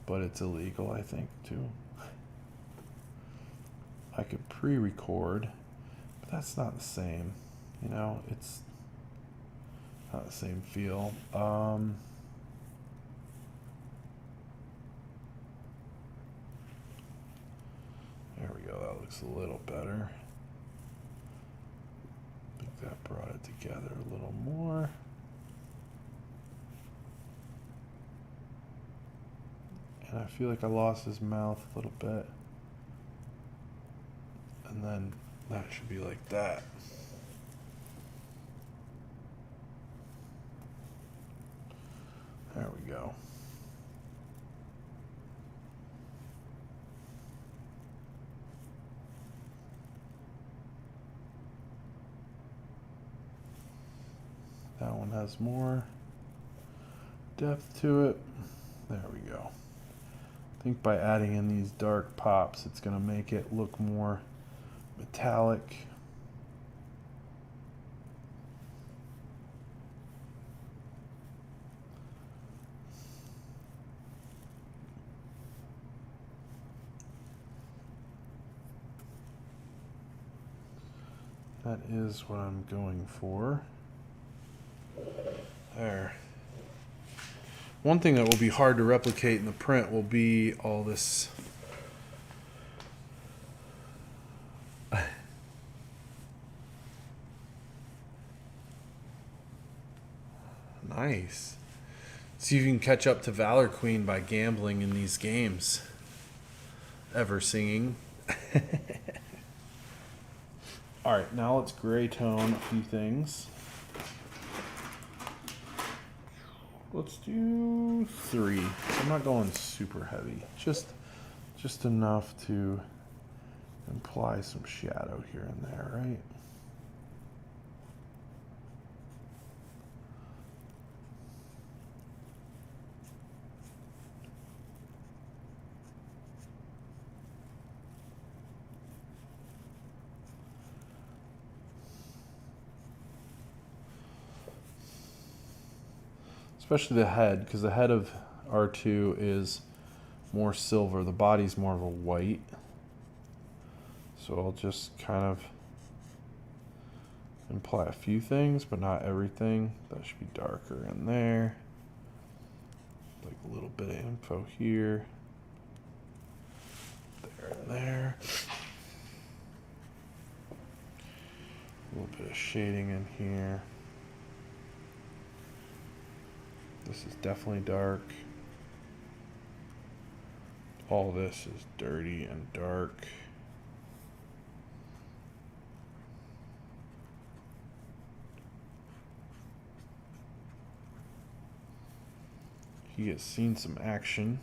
but it's illegal, I think, too. I could pre-record, but that's not the same. You know, it's not the same feel. There we go. That looks a little better. I think that brought it together a little more. And I feel like I lost his mouth a little bit. And then that should be like that. There we go. That one has more depth to it. There we go. I think by adding in these dark pops, it's going to make it look more metallic. That is what I'm going for. There. One thing that will be hard to replicate in the print will be all this nice. See if you can catch up to Valor Queen by gambling in these games. Ever singing. Alright, now let's gray tone a few things. Let's do 3. I'm not going super heavy. Just enough to imply some shadow here and there, right? Especially the head, because the head of R2 is more silver. The body's more of a white. So I'll just kind of imply a few things, but not everything. That should be darker in there. Like a little bit of info here. There and there. A little bit of shading in here. This is definitely dark. All this is dirty and dark. He has seen some action.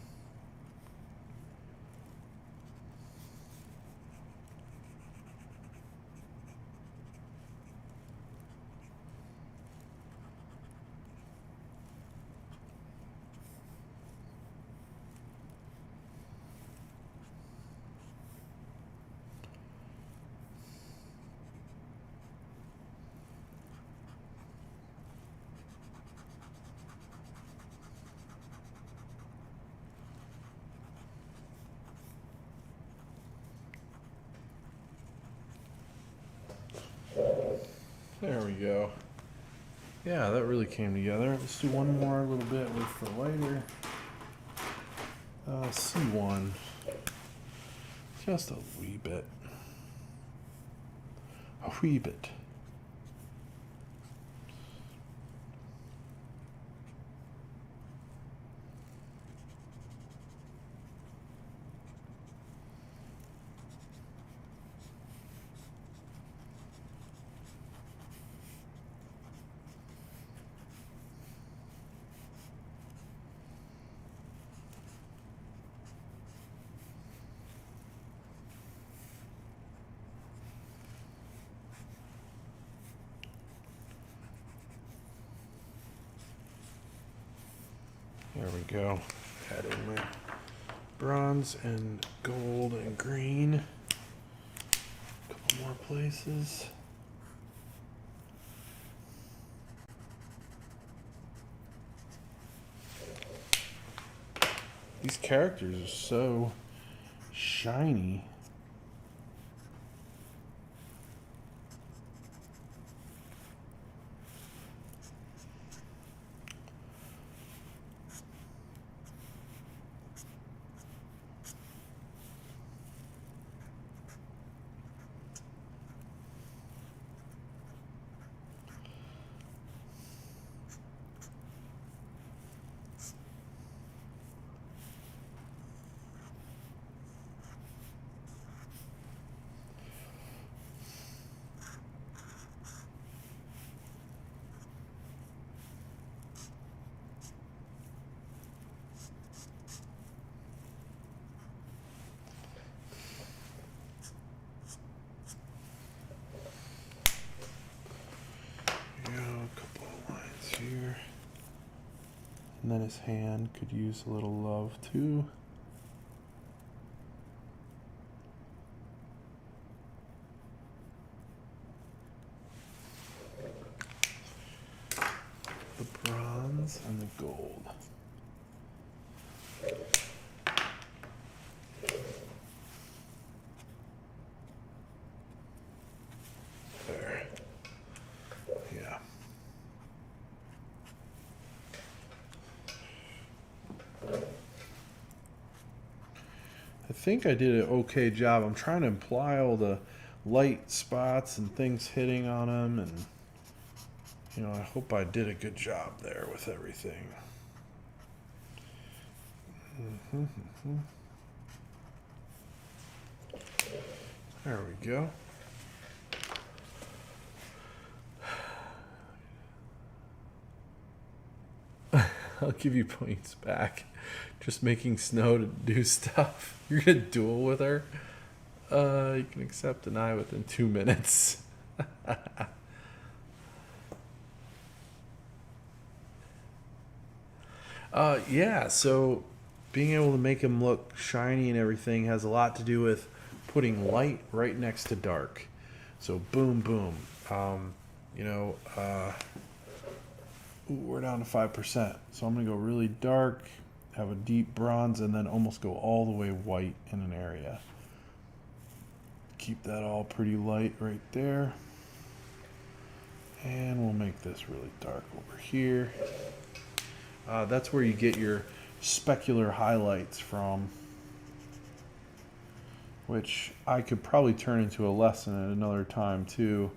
There we go. Yeah, that really came together. Let's do one more little bit with the lighter. C1. Just a wee bit. A wee bit. There we go. Adding my bronze and gold and green. A couple more places. These characters are so shiny. And then his hand could use a little love too. The bronze and the gold. There. think I did an okay job. I'm trying to imply all the light spots and things hitting on them, and I hope I did a good job there with everything. There we go. I'll give you points back. Just making Snow to do stuff. You're gonna duel with her? You can accept deny within 2 minutes. Yeah, so being able to make them look shiny and everything has a lot to do with putting light right next to dark. So boom, boom. We're down to 5%. So I'm going to go really dark, have a deep bronze, and then almost go all the way white in an area. Keep that all pretty light right there. And we'll make this really dark over here. That's where you get your specular highlights from, which I could probably turn into a lesson at another time too.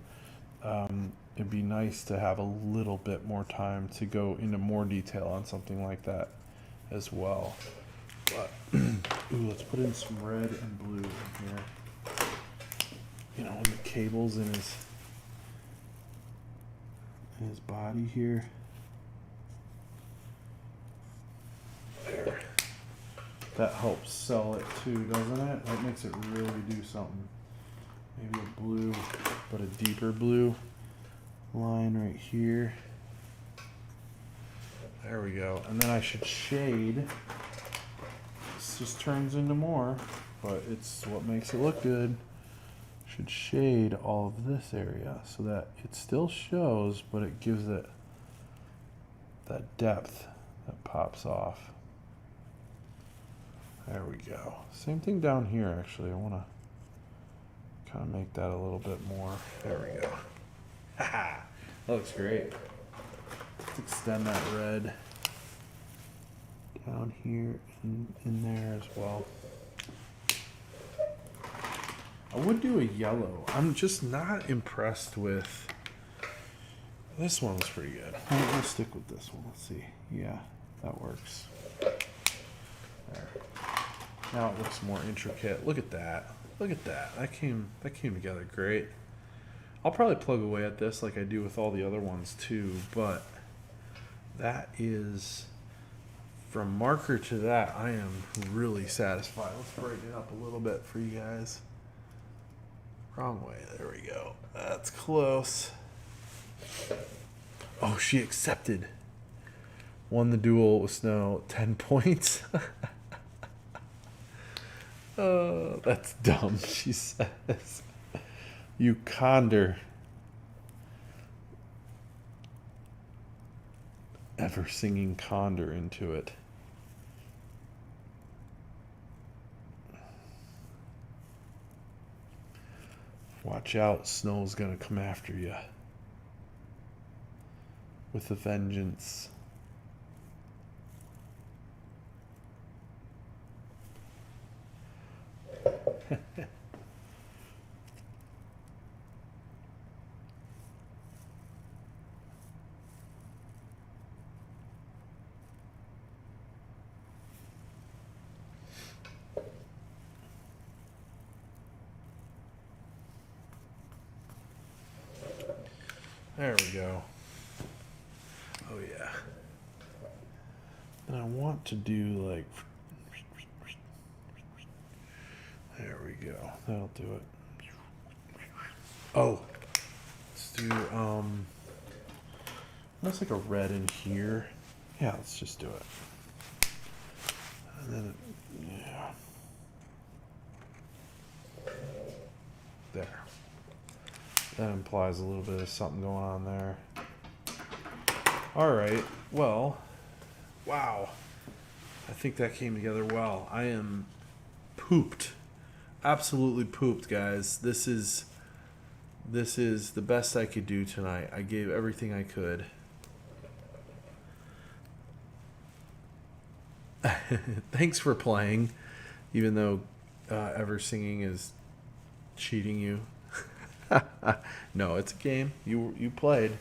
It'd be nice to have a little bit more time to go into more detail on something like that as well. But let's put in some red and blue in here. In the cables in his body here. There. That helps sell it too, doesn't it? That makes it really do something. Maybe a blue, but a deeper blue line right here. There we go. And then I should shade. This just turns into more, but it's what makes it look good. Should shade all of this area so that it still shows, but it gives it that depth that pops off. There we go. Same thing down here, actually. I want to kind of make that a little bit more. There we go. Haha, that looks great. Let's extend that red down here and in there as well. I would do a yellow. I'm just not impressed with this one. Was pretty good. We'll stick with this one. Let's see. Yeah, that works. There. Now it looks more intricate. Look at that. Look at that. That came together great. I'll probably plug away at this like I do with all the other ones too, but that is, from marker to that, I am really satisfied. Let's brighten it up a little bit for you guys. Wrong way. There we go. That's close. Oh, she accepted. Won the duel with Snow. 10 points. Oh, that's dumb, she says. You conned. Ever singing condor into it. Watch out, Snow's gonna come after you with a vengeance. There we go. Oh yeah. And I want to do like, there we go. That'll do it. Oh, let's do looks like a red in here. Yeah, let's just do it. And then yeah. There. That implies a little bit of something going on there. All right. Well, wow. I think that came together well. I am pooped. Absolutely pooped, guys. This is the best I could do tonight. I gave everything I could. Thanks for playing, even though ever singing is cheating you. No, it's a game you played.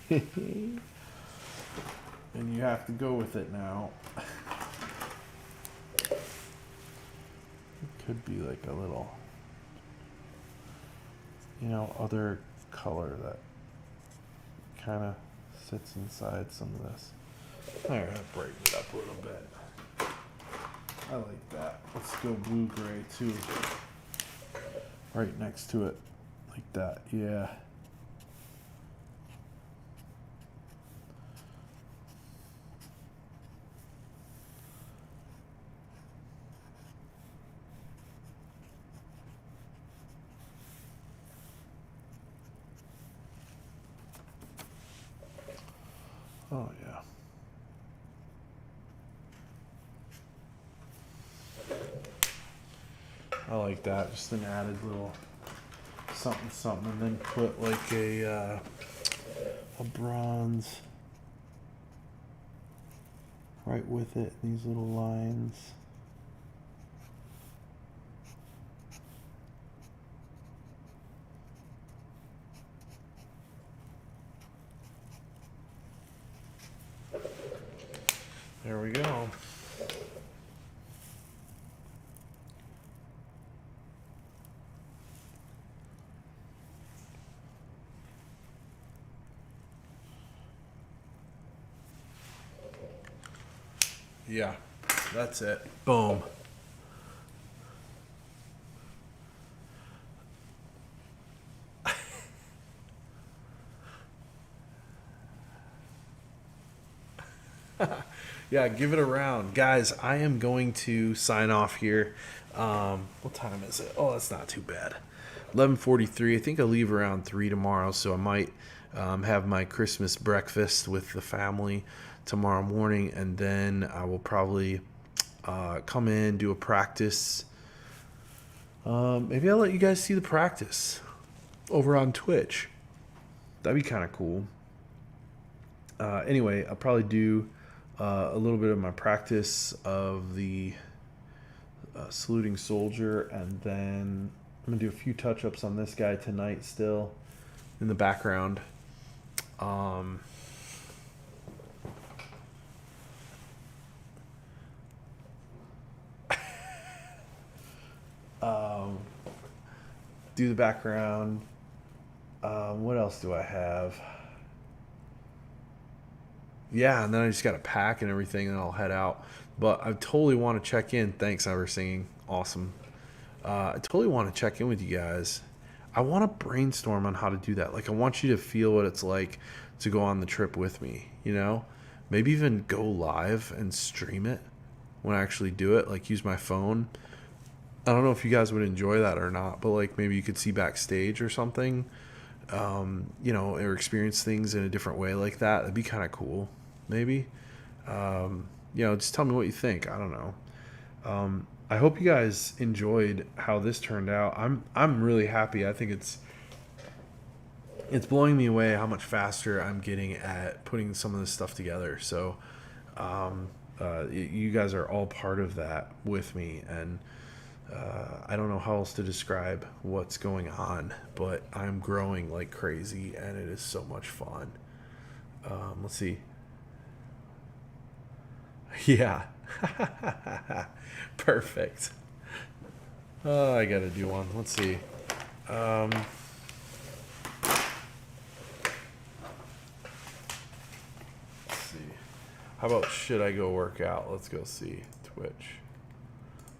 And you have to go with it now. It could be like a little, other color that kind of sits inside some of this. Alright, I'll brighten it up a little bit. I like that. Let's go blue-gray too. Right next to it. Like that, yeah. Oh, yeah. I like that. Just an added little something, and then put like a bronze right with it. These little lines. There we go. Yeah, that's it. Boom. Yeah, give it a round. Guys, I am going to sign off here. What time is it? Oh, that's not too bad. 11:43. I think I'll leave around 3 tomorrow, so I might have my Christmas breakfast with the family tomorrow morning, and then I will probably come in, do a practice. Maybe I'll let you guys see the practice over on Twitch. That'd be kind of cool. Anyway, I'll probably do a little bit of my practice of the saluting soldier, and then I'm going to do a few touch-ups on this guy tonight still in the background. Do the background. What else do I have? Yeah, and then I just got to pack and everything, and I'll head out. But I totally want to check in. Thanks, Ever Singing. Awesome. I totally want to check in with you guys. I want to brainstorm on how to do that. Like, I want you to feel what it's like to go on the trip with me, Maybe even go live and stream it when I actually do it. Like, use my phone. I don't know if you guys would enjoy that or not, but, like, maybe you could see backstage or something, or experience things in a different way like that. That'd be kind of cool, maybe. Just tell me what you think. I don't know. I hope you guys enjoyed how this turned out. I'm really happy. I think it's blowing me away how much faster I'm getting at putting some of this stuff together. So you guys are all part of that with me, and I don't know how else to describe what's going on, but I'm growing like crazy, and it is so much fun. Let's see. Yeah. Perfect. Oh, I gotta do one. Let's see. Let's see. How about should I go work out? Let's go see. Twitch.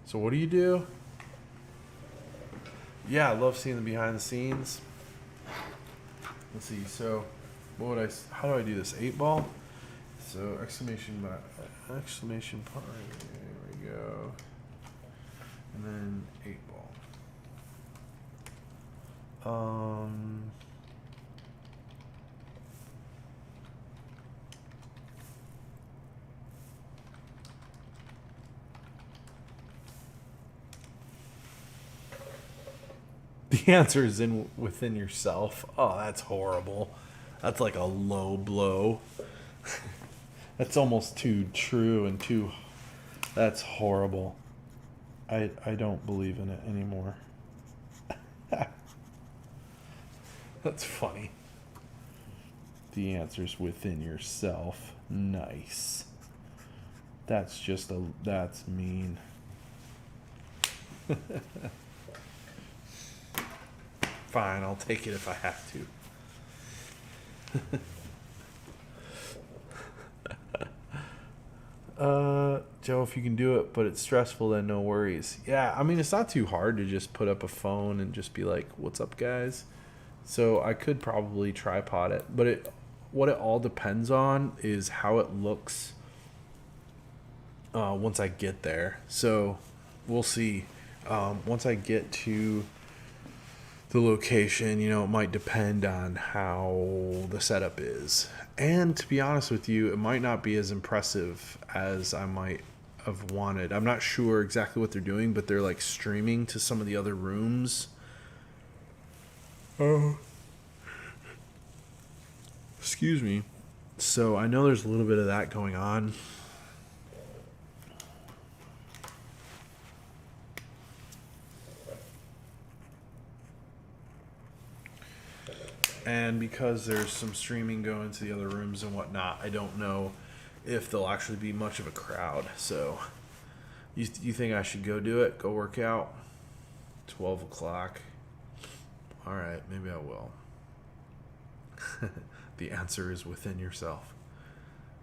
So what do you do? Yeah, I love seeing the behind the scenes. Let's see. So how do I do this? 8-ball? So exclamation point. There we go. And then 8-ball. The answer is within yourself. Oh, that's horrible. That's like a low blow. That's almost too true and too... That's horrible. I don't believe in it anymore. That's funny. The answer's within yourself. Nice. That's mean. Fine, I'll take it if I have to. Joe, if you can do it, but it's stressful, then no worries. Yeah, I mean, it's not too hard to just put up a phone and just be like, what's up, guys? So I could probably tripod it, but what it all depends on is how it looks once I get there. So we'll see. Once I get to the location, it might depend on how the setup is. And to be honest with you, it might not be as impressive as I might have wanted. I'm not sure exactly what they're doing, but they're like streaming to some of the other rooms. Oh. Excuse me. So I know there's a little bit of that going on. And because there's some streaming going to the other rooms and whatnot, I don't know if there'll actually be much of a crowd. So you think I should go do it? Go work out? 12 o'clock. All right, maybe I will. The answer is within yourself.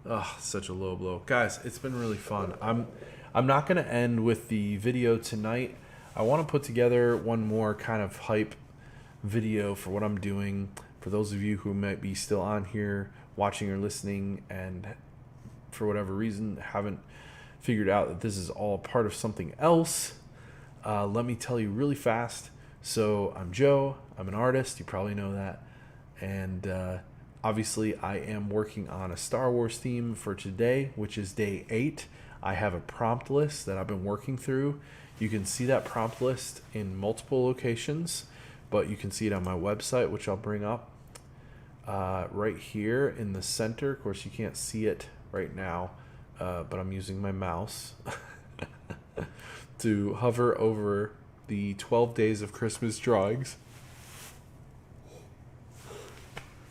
Oh, such a low blow. Guys, it's been really fun. I'm not going to end with the video tonight. I want to put together one more kind of hype video for what I'm doing. For those of you who might be still on here watching or listening and for whatever reason haven't figured out that this is all part of something else, let me tell you really fast. So I'm Joe. I'm an artist. You probably know that. And obviously I am working on a Star Wars theme for today, which is day 8. I have a prompt list that I've been working through. You can see that prompt list in multiple locations, but you can see it on my website, which I'll bring up right here in the center. Of course, you can't see it right now, but I'm using my mouse to hover over the 12 days of Christmas drawings.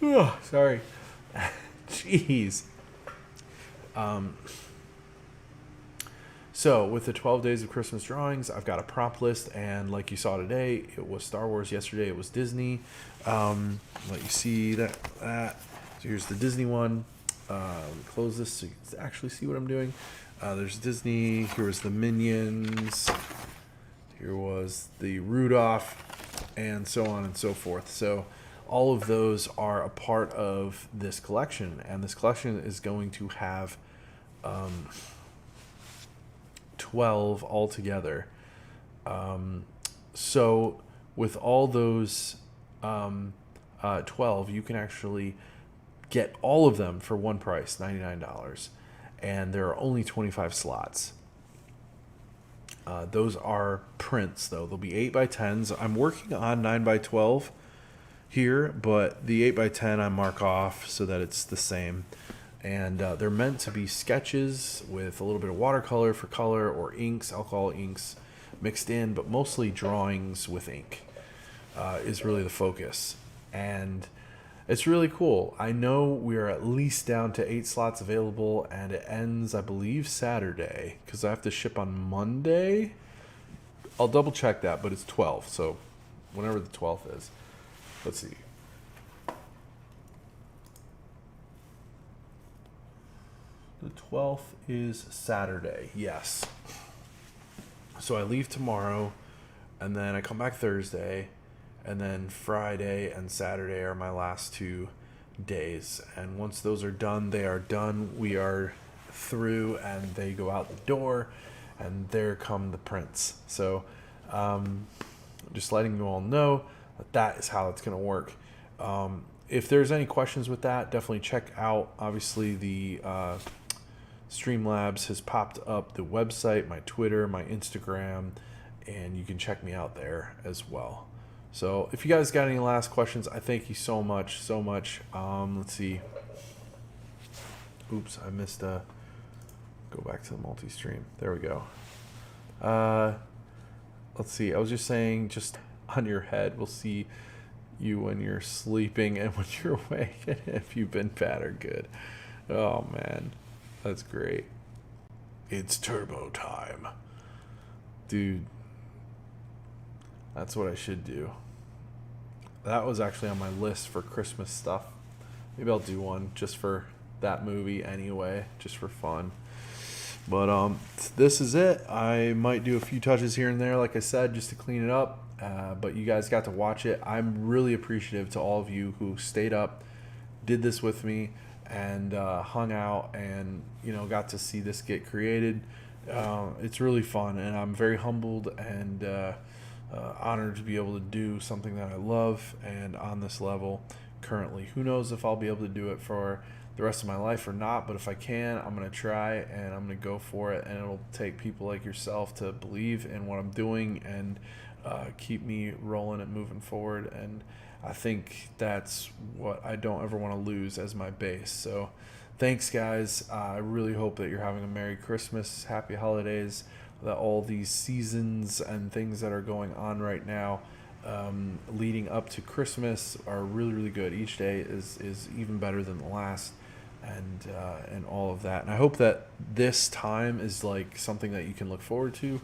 Oh, sorry. Jeez. So with the 12 days of Christmas drawings, I've got a prompt list, and like you saw today, it was Star Wars. Yesterday, it was Disney. Let you see that. So here's the Disney one. Close this so you can actually see what I'm doing. There's Disney. Here was the Minions. Here was the Rudolph, and so on and so forth. So all of those are a part of this collection, and this collection is going to have 12 altogether. So with all those 12, you can actually get all of them for one price, $99, and there are only 25 slots. Those are prints, though. They'll be 8x10s. I'm working on 9x12 here, but the 8x10 I mark off so that it's the same. And they're meant to be sketches with a little bit of watercolor for color, or inks, alcohol inks mixed in, but mostly drawings with ink is really the focus. And it's really cool. I know we are at least down to 8 slots available, and it ends, I believe, Saturday, because I have to ship on Monday. I'll double check that, but it's 12, so whenever the 12th is. Let's see. The 12th is Saturday, yes. So I leave tomorrow, and then I come back Thursday, and then Friday and Saturday are my last 2 days. And once those are done, they are done. We are through, and they go out the door, and there come the prints. So just letting you all know that is how it's going to work. If there's any questions with that, definitely check out, obviously, the Streamlabs has popped up the website, my Twitter, my Instagram, and you can check me out there as well. So if you guys got any last questions, I thank you so much. Let's see. Oops, I missed go back to the multi-stream. There we go. let's see. I was just saying, just on your head, we'll see you when you're sleeping and when you're awake, if you've been bad or good. Oh man, that's great. It's turbo time, dude. That's what I should do. That was actually on my list for Christmas stuff. Maybe I'll do one just for that movie anyway, just for fun. But this is it. I might do a few touches here and there, like I said, just to clean it up. But you guys got to watch it. I'm really appreciative to all of you who stayed up, did this with me, and hung out, and got to see this get created. It's really fun, and I'm very humbled and honored to be able to do something that I love, and on this level currently. Who knows if I'll be able to do it for the rest of my life or not, but if I can, I'm going to try, and I'm going to go for it, and it'll take people like yourself to believe in what I'm doing and keep me rolling and moving forward. And I think that's what I don't ever want to lose as my base. So thanks, guys. I really hope that you're having a Merry Christmas, Happy Holidays, that all these seasons and things that are going on right now leading up to Christmas are really, really good. Each day is even better than the last, and all of that. And I hope that this time is like something that you can look forward to.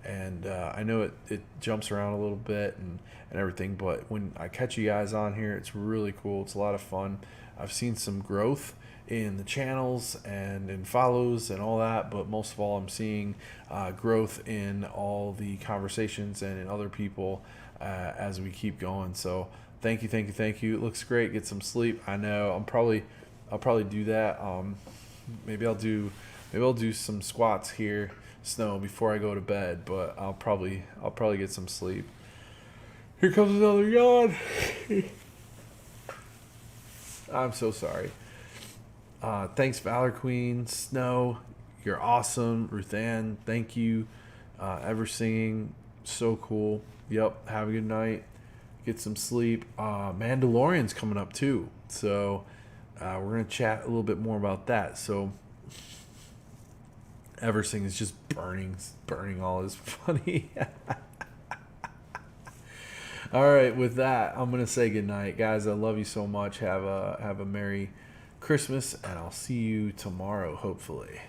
And I know it jumps around a little bit and everything, but when I catch you guys on here, it's really cool. It's a lot of fun. I've seen some growth in the channels and in follows and all that, but most of all, I'm seeing growth in all the conversations and in other people as we keep going. So thank you. It looks great. Get some sleep. I know I'll probably do that. Maybe I'll do some squats here, Snow, before I go to bed, but I'll probably get some sleep. Here comes another yawn. I'm so sorry. Thanks, Valor Queen, Snow. You're awesome. Ruthann, thank you. Ever Singing, so cool. Yep, have a good night. Get some sleep. Mandalorian's coming up too, so we're gonna chat a little bit more about that. So Eversing is just burning all his funny. All right, with that, I'm gonna say goodnight, guys. I love you so much. Have a Merry Christmas, and I'll see you tomorrow, hopefully.